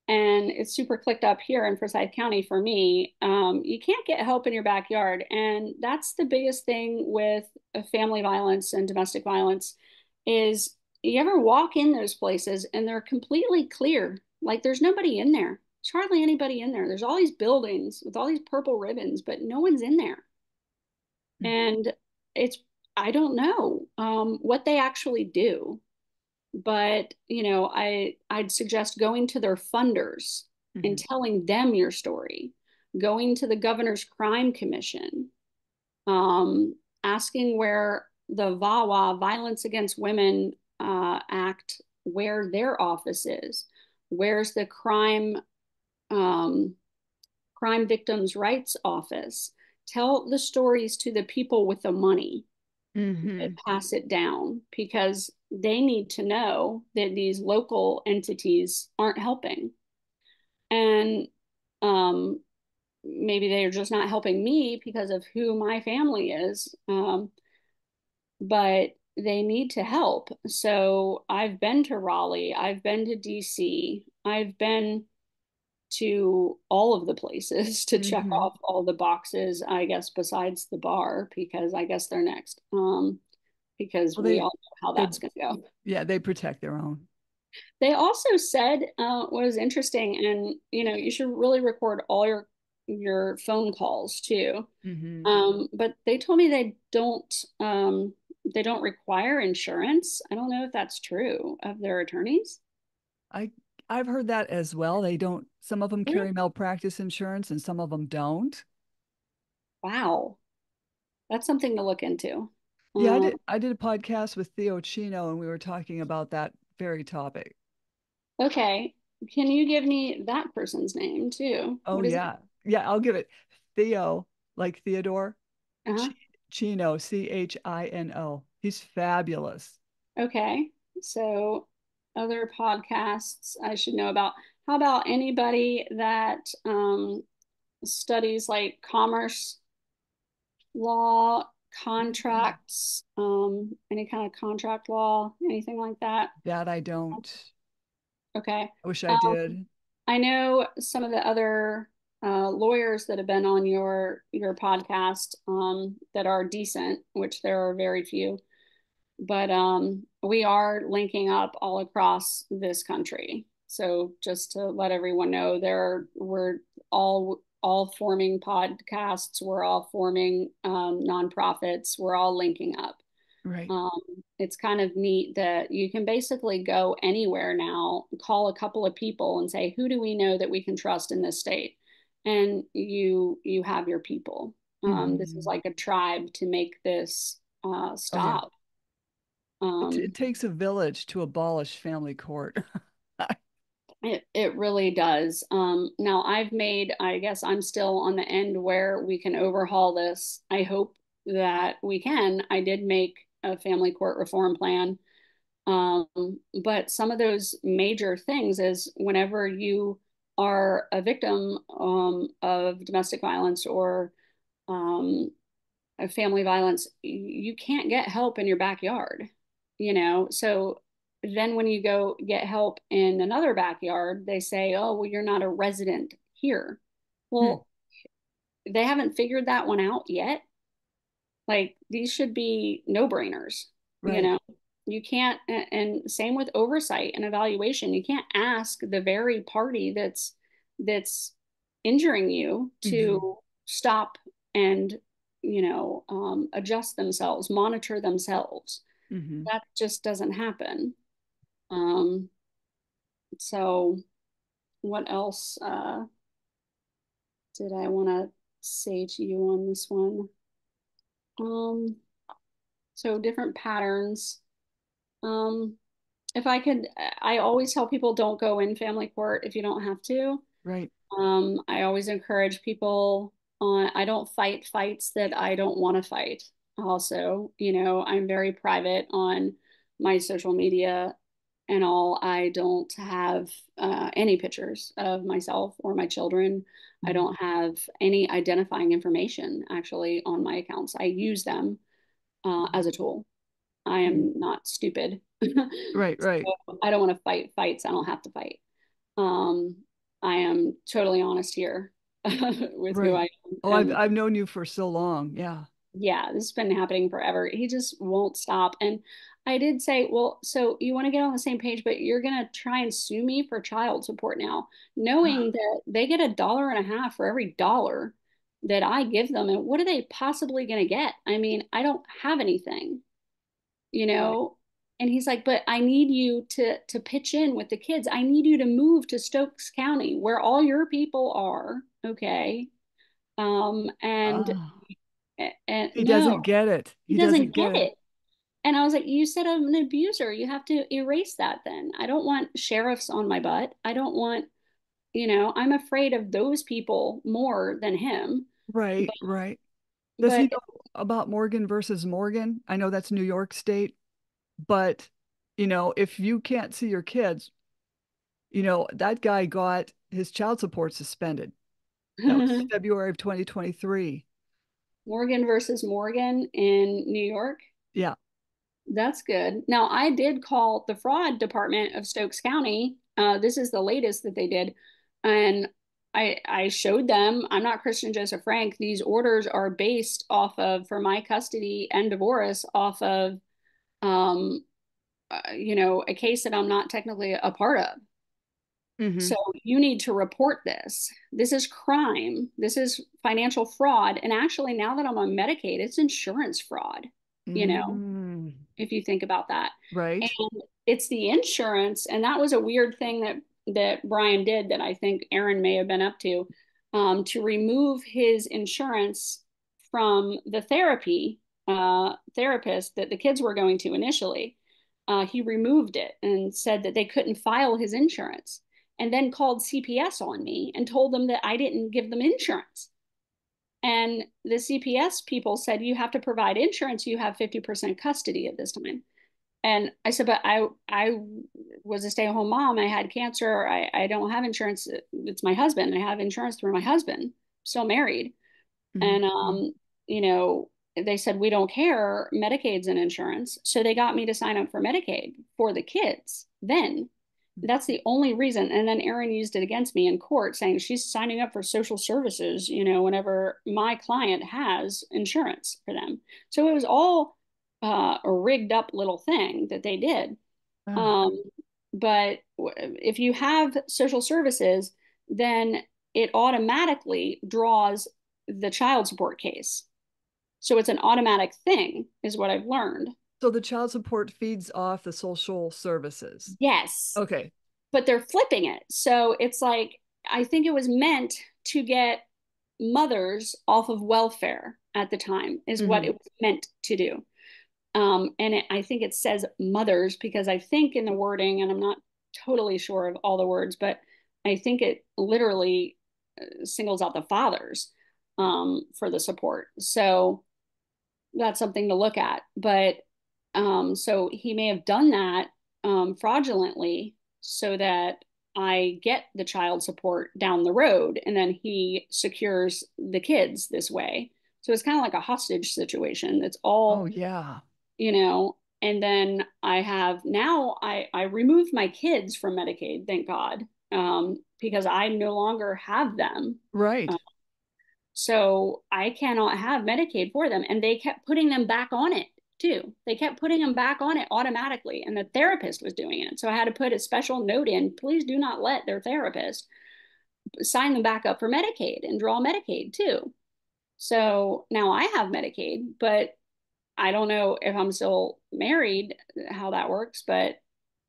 and it's super clicked up here in Forsyth County for me. You can't get help in your backyard, and that's the biggest thing with family violence and domestic violence. Is you ever walk in those places and they're completely clear, like there's nobody in there. There's hardly anybody in there. There's all these buildings with all these purple ribbons, but no one's in there. And it's I don't know what they actually do, but I'd suggest going to their funders and Mm-hmm. telling them your story, going to the governor's crime commission, um, asking where the VAWA, Violence Against Women Act, where their office is, where's the um, crime victims rights office. Tell the stories to the people with the money that Mm-hmm. pass it down, because they need to know that these local entities aren't helping. And um, maybe they're just not helping me because of who my family is, but they need to help. So I've been to Raleigh, I've been to DC, I've been to all of the places to check Mm-hmm. off all the boxes, I guess, besides the bar, because I guess they're next. Because Well, we all know how they, that's going to go. yeah, they protect their own. They also said what was interesting, and you should really record all your phone calls too. Mm-hmm. But they told me they don't require insurance. I don't know if that's true of their attorneys. I I've heard that as well. They don't. Some of them Really? carry malpractice insurance, and some of them don't. Wow, that's something to look into. Yeah, Um, I did a podcast with Theo Chino, and we were talking about that very topic. okay, can you give me that person's name too? Oh What is it? yeah, yeah. I'll give it Theo, like Theodore, Uh-huh. Ch Chino, Chino. He's fabulous. Okay. So, other podcasts I should know about. How about anybody that studies like commerce law, Mm. contracts, any kind of contract law, anything like that? That I don't. Okay. I wish I Um, did. I know some of the other lawyers that have been on your podcast that are decent, which there are very few. But we are linking up all across this country. So just to let everyone know, we're all forming podcasts. We're all forming nonprofits. We're all linking up. Right. Um, it's kind of neat that you can basically go anywhere now, call a couple of people and say, who do we know that we can trust in this state? And you have your people. This is Hmm. like a tribe to make this Oh yeah. stop. It Um, takes a village to abolish family court. it really does. Now I guess I'm still on the end where we can overhaul this. I hope that we can. I did make a family court reform plan. Um, but some of those major things is whenever you are a victim of domestic violence or um, family violence, you can't get help in your backyard, So then when you go get help in another backyard, they say, oh, well, you're not a resident here. Hmm. Well, they haven't figured that one out yet. Like these should be no-brainers, you Right. know. You can't, and same with oversight and evaluation. You can't ask the very party that's injuring you Hmm. to stop and adjust themselves, monitor themselves. Hmm. That just doesn't happen. Um, so what else did I want to say to you on this one? Um, so different patterns. Um, if I could, I always tell people don't go in family court if you don't have to. Right. I always encourage people on, I don't fight fights that I don't want to fight. Also, I'm very private on my social media and all. I don't have any pictures of myself or my children. I Mhm. don't have any identifying information actually on my accounts. I use them as a tool. I Mhm. am not stupid. Right, right. So I don't want to fight fights I don't have to fight. Um, I am totally honest here with who Right. I Oh, am. I've known you for so long. Yeah. Yeah, this has been happening forever. He just won't stop. And I did say, well, so you want to get on the same page, but you're going to try and sue me for child support now, knowing that they get $1.50 for every dollar that I give them. And what are they possibly going to get? I mean, I don't have anything, you Right. know? And he's like, but I need you to pitch in with the kids. I need you to move to Stokes County where all your people are. Okay. And Ah, and he doesn't no, get it. he He doesn't doesn't get get it. it. And I was like, you said I'm an abuser. You have to erase that then. I don't want sheriffs on my butt. I don't want, I'm afraid of those people more than him. Right, right. Does he But know about Morgan versus Morgan? I know that's New York State, but if you can't see your kids, that guy got his child support suspended. That was February of 2023. Morgan versus Morgan in New York. Yeah. That's good. Now, I did call the fraud department of Stokes County. This is the latest that they did. And I showed them, I'm not Christian Joseph Frank. These orders are based off of, for my custody and divorce, off of, um, a case that I'm not technically a part of. Hmm. So you need to report this. This is crime. This is financial fraud. And actually, now that I'm on Medicaid, it's insurance fraud, you know, Mm, if you think about that. And right. it's the insurance, and that was a weird thing that Brian did that I think Aaron may have been up to remove his insurance from the therapist that the kids were going to initially. He removed it and said that they couldn't file his insurance, and then called CPS on me and told them that I didn't give them insurance. And the CPS people said, you have to provide insurance. You have 50% custody at this time. And I said, but I was a stay-at-home mom. I had cancer. I don't have insurance. It's my husband. I have insurance through my husband. Still married. And Mhm. they said we don't care. Medicaid's an insurance. So they got me to sign up for Medicaid for the kids. Then that's the only reason. And then Erin used it against me in court, saying she's signing up for social services, whenever my client has insurance for them. So it was all a rigged up little thing that they did. Ah, Um, but if you have social services, then it automatically draws the child support case. So it's an automatic thing, is what I've learned. so the child support feeds off the social services. Yes, Okay. but they're flipping it. So it's like, I think it was meant to get mothers off of welfare at the time, is what Hmm. it was meant to do. I think it says mothers because I think in the wording, and I'm not totally sure of all the words, but I think it literally singles out the fathers for the support. So that's something to look at. But so he may have done that fraudulently so that I get the child support down the road, and then he secures the kids this way. So it's kind of like a hostage situation. It's Oh, all, yeah. and then I removed my kids from Medicaid, thank God, because I no longer have them. Right. So I cannot have Medicaid for them. And they kept putting them back on it too. They kept putting them back on it automatically. And the therapist was doing it. So I had to put a special note in, please do not let their therapist sign them back up for Medicaid and draw Medicaid too. So now I have Medicaid, but I don't know if I'm still married, how that works, but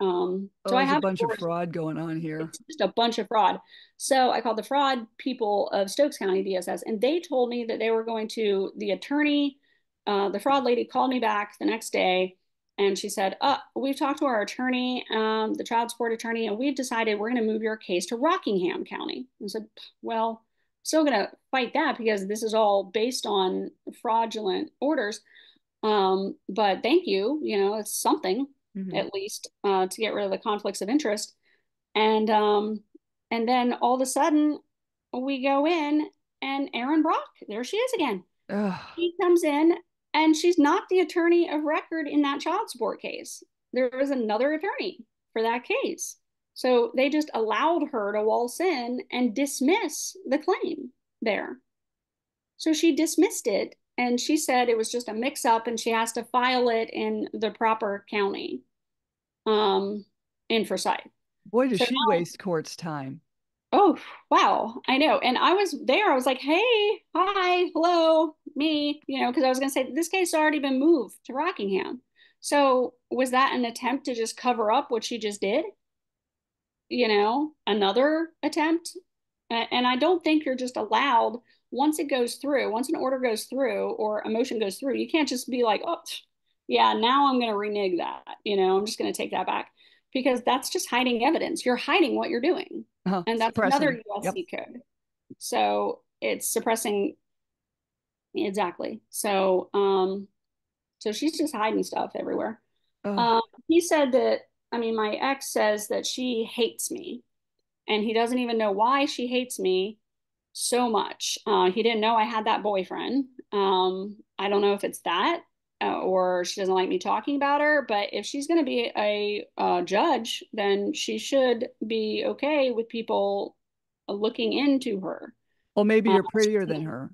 Oh, So I there's a have bunch of divorced. fraud going on here. It's just a bunch of fraud. So I called the fraud people of Stokes County DSS, and they told me that they were going to, the attorney, the fraud lady called me back the next day, and she said, we've talked to our attorney, the child support attorney, and we've decided we're going to move your case to Rockingham County. I said, well, still going to fight that because this is all based on fraudulent orders. But thank you, it's something Hmm. at least to get rid of the conflicts of interest. And then all of a sudden we go in and Erin Brock, there she is again. Ugh. She comes in and she's not the attorney of record in that child support case. There was another attorney for that case. So they just allowed her to waltz in and dismiss the claim there. So she dismissed it and she said it was just a mix up and she has to file it in the proper county um, in Forsyth. Boy, does So she waste court's time. oh, wow. I know. And I was there. I was like, hey, hi, hello, me, because I was going to say this case has already been moved to Rockingham. So was that an attempt to just cover up what she just did? Another attempt? And I don't think you're just allowed once it goes through, once an order goes through or a motion goes through, you can't just be like, oh, yeah, now I'm going to renege that. I'm just going to take that back because that's just hiding evidence. You're hiding what you're doing. And that's another Suppressing. Yep. USC code. So it's suppressing exactly. So she's just hiding stuff everywhere. Oh, Um, he said that, I mean, my ex says that she hates me and he doesn't even know why she hates me so much. He didn't know I had that boyfriend. I don't know if it's that or she doesn't like me talking about her, but if she's going to be a judge, then she should be okay with people looking into her. well, maybe Uh, you're prettier than her.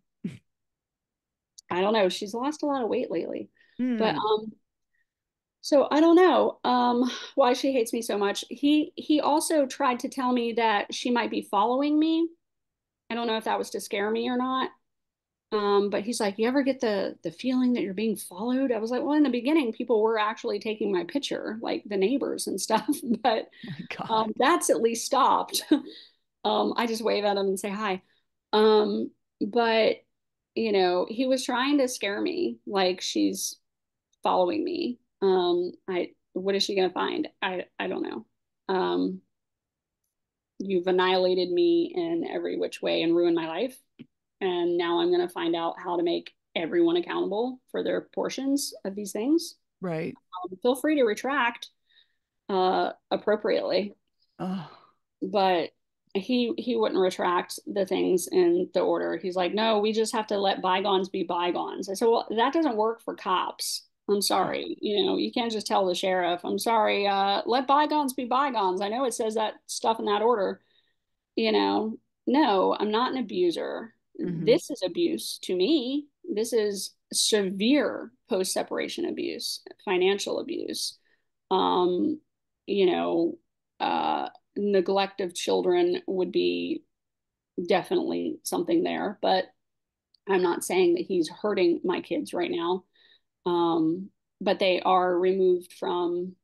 I don't know. She's lost a lot of weight lately, but Hmm. so I don't know why she hates me so much. He also tried to tell me that she might be following me. I don't know if that was to scare me or not. But he's like, you ever get the feeling that you're being followed? I was like, well, in the beginning, people were actually taking my picture, like the neighbors and stuff, but My God. that's at least stopped. I just wave at him and say hi. But he was trying to scare me, like she's following me. What is she gonna find? I don't know. Um, you've annihilated me in every which way and ruined my life. And now I'm going to find out how to make everyone accountable for their portions of these things. Right. Feel free to retract appropriately, Oh. but he wouldn't retract the things in the order. He's like, no, we just have to let bygones be bygones. I said, well, that doesn't work for cops. I'm sorry. You can't just tell the sheriff, I'm sorry, let bygones be bygones. I know it says that stuff in that order, you know, no, I'm not an abuser. Hmm. This is abuse to me. This is severe post separation abuse, financial abuse, um, you know, neglect of children would be definitely something there. But I'm not saying that he's hurting my kids right now. Um, but they are removed from,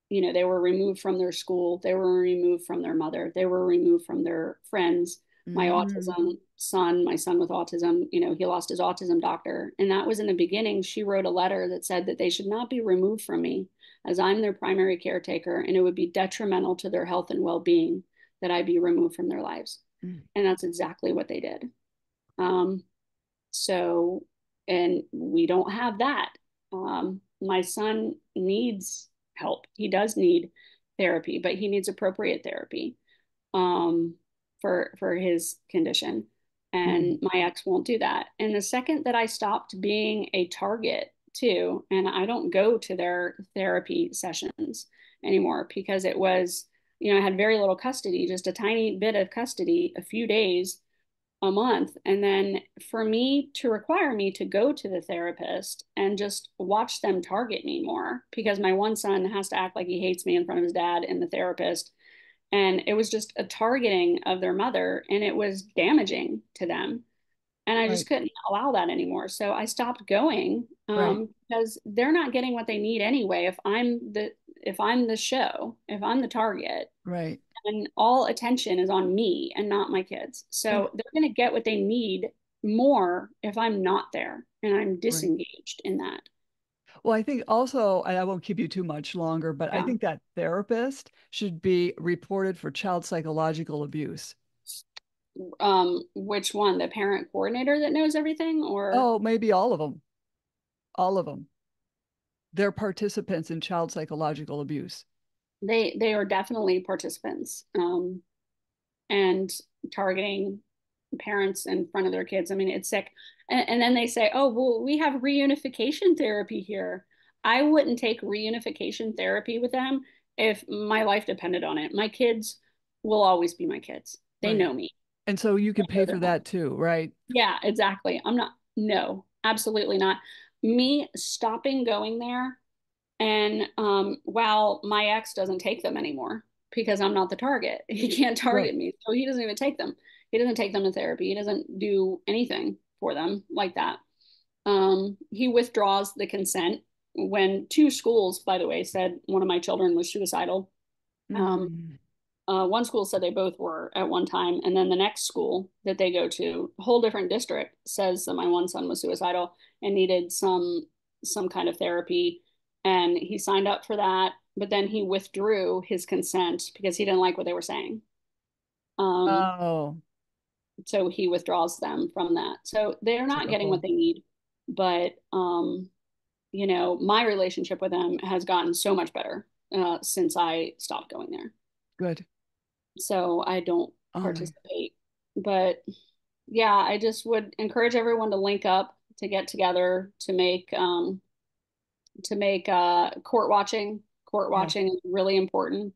they were removed from their school, they were removed from their mother, they were removed from their friends. Hmm. My son with autism, he lost his autism doctor. And that was in the beginning. She wrote a letter that said that they should not be removed from me as I'm their primary caretaker, and it would be detrimental to their health and well being that I be removed from their lives. And that's exactly what they did. Um, so, and we don't have that. My son needs help. He does need therapy, but he needs appropriate therapy um, for his condition. And Hmm. my ex won't do that. And the second that I stopped being a target too, and I don't go to their therapy sessions anymore because it was, I had very little custody, just a tiny bit of custody, a few days a month. And then for me to require me to go to the therapist and just watch them target me more because my one son has to act like he hates me in front of his dad and the therapist. And it was just a targeting of their mother and it was damaging to them. And I just Right. couldn't allow that anymore. So I stopped going Right. because they're not getting what they need anyway. if I'm the show, if I'm the target, Right. and all attention is on me and not my kids. And So they're going to get what they need more if I'm not there and I'm right. disengaged in that. Well, I think also, and I won't keep you too much longer, but I Yeah. think that therapist should be reported for child psychological abuse. Which one? The parent coordinator that knows everything, or Oh, maybe all of them. All of them. They're participants in child psychological abuse. they are definitely participants, and targeting parents in front of their kids. I mean, it's sick. And then they say, oh, well, we have reunification therapy here. I wouldn't take reunification therapy with them if my life depended on it. My kids will always be my kids. They Right. know me. And so you They can know pay their for mom. that too, right? Yeah, exactly. I'm not, no, absolutely not. Me stopping going there, and while my ex doesn't take them anymore because I'm not the target, he can't Right. target me. So he doesn't even take them. He doesn't take them to therapy. He doesn't do anything for them like that. He withdraws the consent when two schools, by the way, said one of my children was suicidal. Um, Mm. one school said they both were at one time, and then the next school that they go to, a whole different district, says that my one son was suicidal and needed some kind of therapy, and he signed up for that, but then he withdrew his consent because he didn't like what they were saying. Um, Oh, so he withdraws them from that. So they're not getting what typical. they need, but my relationship with them has gotten so much better since I stopped going there. Good. So I don't All right. participate. But yeah, I just would encourage everyone to link up, to get together, to make court watching. Court Yes. watching is really important.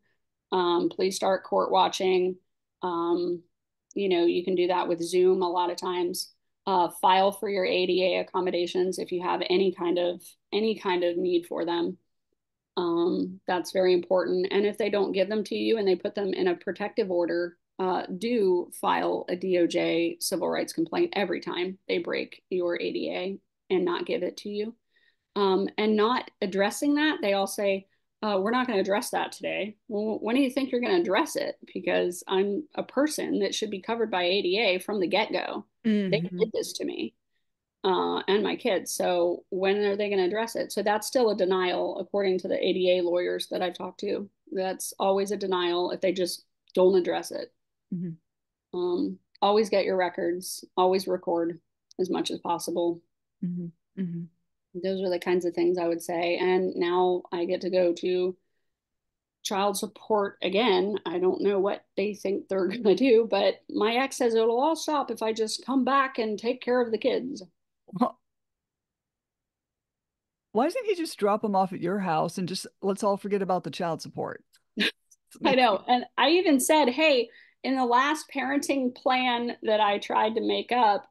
Please start court watching. Um, you can do that with Zoom a lot of times. File for your ADA accommodations if you have any kind of need for them. That's very important. And if they don't give them to you and they put them in a protective order, do file a DOJ civil rights complaint every time they break your ADA and not give it to you. And not addressing that, they all say, we're not going to address that today. Well, when do you think you're going to address it? Because I'm a person that should be covered by ADA from the get-go. They Hmm. did this to me, and my kids. So when are they going to address it? So that's still a denial, according to the ADA lawyers that I've talked to. That's always a denial if they just don't address it. Hmm. Always get your records, always record as much as possible. Hmm. Hmm. Those are the kinds of things I would say. And now I get to go to child support again. I don't know what they think they're going to do, but my ex says it'll all stop if I just come back and take care of the kids. Why doesn't he just drop them off at your house and just let's all forget about the child support? I know. And I even said, hey, in the last parenting plan that I tried to make up,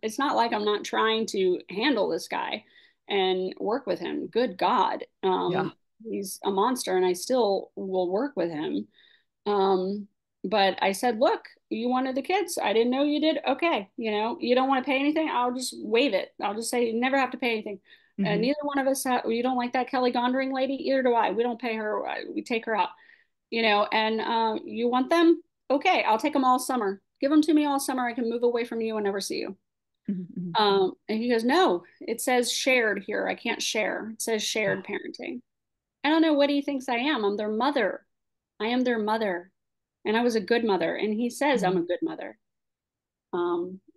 it's not like I'm not trying to handle this guy and work with him. Good God. Yeah. He's a monster and I still will work with him. Um, but I said, look, you wanted the kids. I didn't know you did. Okay. You don't want to pay anything. I'll just waive it. I'll just say you never have to pay anything. Hmm. Neither one of us, you don't like that Kelly Gondering lady? Either do I. We don't pay her. We take her out, and you want them? Okay. I'll take them all summer. Give them to me all summer. I can move away from you and never see you. Hmm. And he goes, no, it says shared here. I can't share. It says shared parenting. I don't know what he thinks I am. I'm their mother. I am their mother. And I was a good mother. And he says I'm a Hmm. good mother.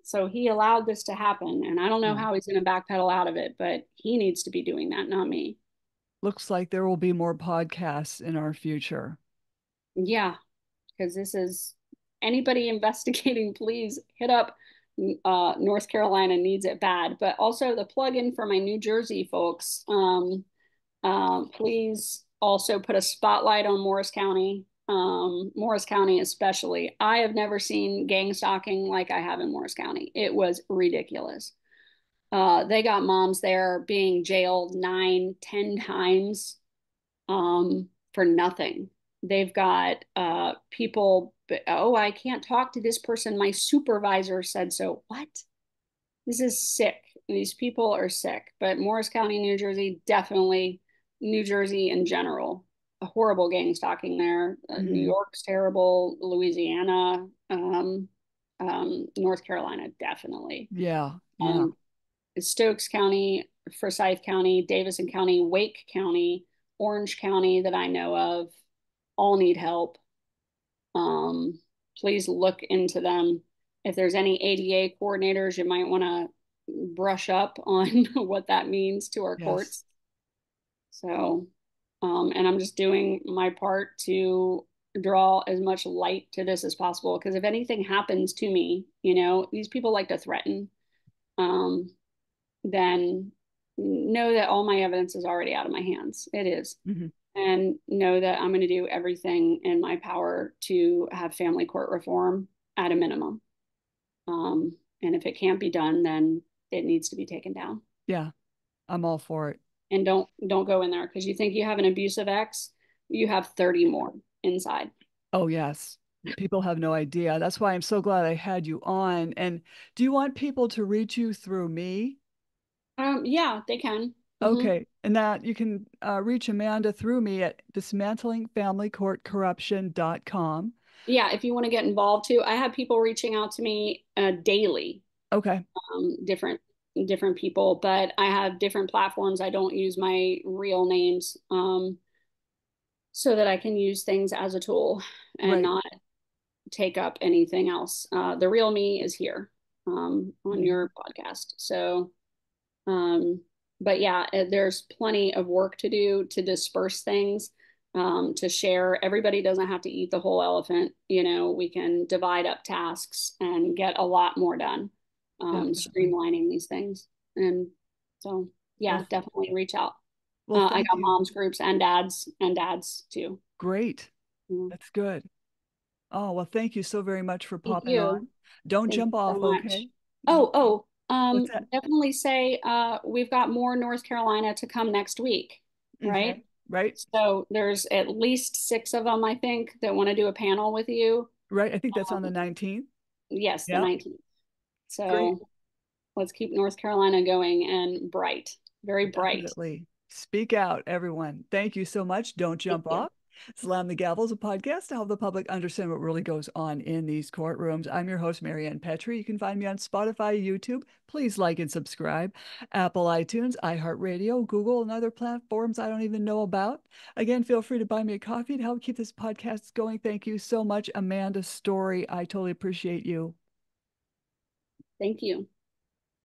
So he allowed this to happen. And I don't know Yeah. how he's going to backpedal out of it, but he needs to be doing that, not me. Looks like there will be more podcasts in our future. Yeah, because this is anybody investigating, please hit up North Carolina needs it bad. But also the plug-in for my New Jersey folks. Please also put a spotlight on Morris County. Morris County, especially. I have never seen gang stalking like I have in Morris County. It was ridiculous. They got moms there being jailed 9, 10 times for nothing. They've got people, oh, I can't talk to this person. My supervisor said so. What? This is sick. These people are sick. But Morris County, New Jersey, definitely New Jersey in general. a horrible gang stalking there. New Mm-hmm. York's terrible. Louisiana, North Carolina, definitely. Yeah. Yeah. Um, Stokes County, Forsyth County, Davidson County, Wake County, Orange County that I know of all need help. Um, Please look into them. If there's any ADA coordinators, you might want to brush up on what that means to our Yes. courts. So, and I'm just doing my part to draw as much light to this as possible. Because if anything happens to me, these people like to threaten, um, then know that all my evidence is already out of my hands. It is. Mm-hmm. And know that I'm going to do everything in my power to have family court reform at a minimum. And if it can't be done, then it needs to be taken down. Yeah. I'm all for it. And don't go in there because you think you have an abusive ex, you have 30 more inside. Oh, yes. People have no idea. That's why I'm so glad I had you on. And do you want people to reach you through me? Yeah, they can. Okay. And that you can reach Amanda through me at dismantlingfamilycourtcorruption.com. Yeah, if you want to get involved too, I have people reaching out to me daily, Okay. different people, but I have different platforms. I don't use my real names, so that I can use things as a tool and Right. not take up anything else. The real me is here, on Mhm. your podcast. So, um, but yeah, there's plenty of work to do to disperse things, to share. Everybody doesn't have to eat the whole elephant. We can divide up tasks and get a lot more done, Definitely. streamlining these things. And so, Well, yeah, definitely reach out. I thank got you. moms groups and dads too. Great. Yeah. That's good. Oh, well, thank you so very much for Thank popping on. you. Don't Thank jump you so off, much. okay? Oh, oh, What's that? definitely say we've got more North Carolina to come next week, right? Okay. Right? So there's at least six of them, I think, that want to do a panel with you. Right. I think that's on the Um, 19th. yes, the Yep. 19th. Great. So let's keep North Carolina going and bright, very bright. Definitely. Speak out, everyone. Thank you so much. Don't Thank jump you. off. Slam the Gavel is a podcast to help the public understand what really goes on in these courtrooms. I'm your host, Maryann Petri. You can find me on Spotify, YouTube. Please like and subscribe. Apple, iTunes, iHeartRadio, Google, and other platforms I don't even know about. Again, feel free to buy me a coffee to help keep this podcast going. Thank you so much, Amanda Story. I totally appreciate you. Thank you.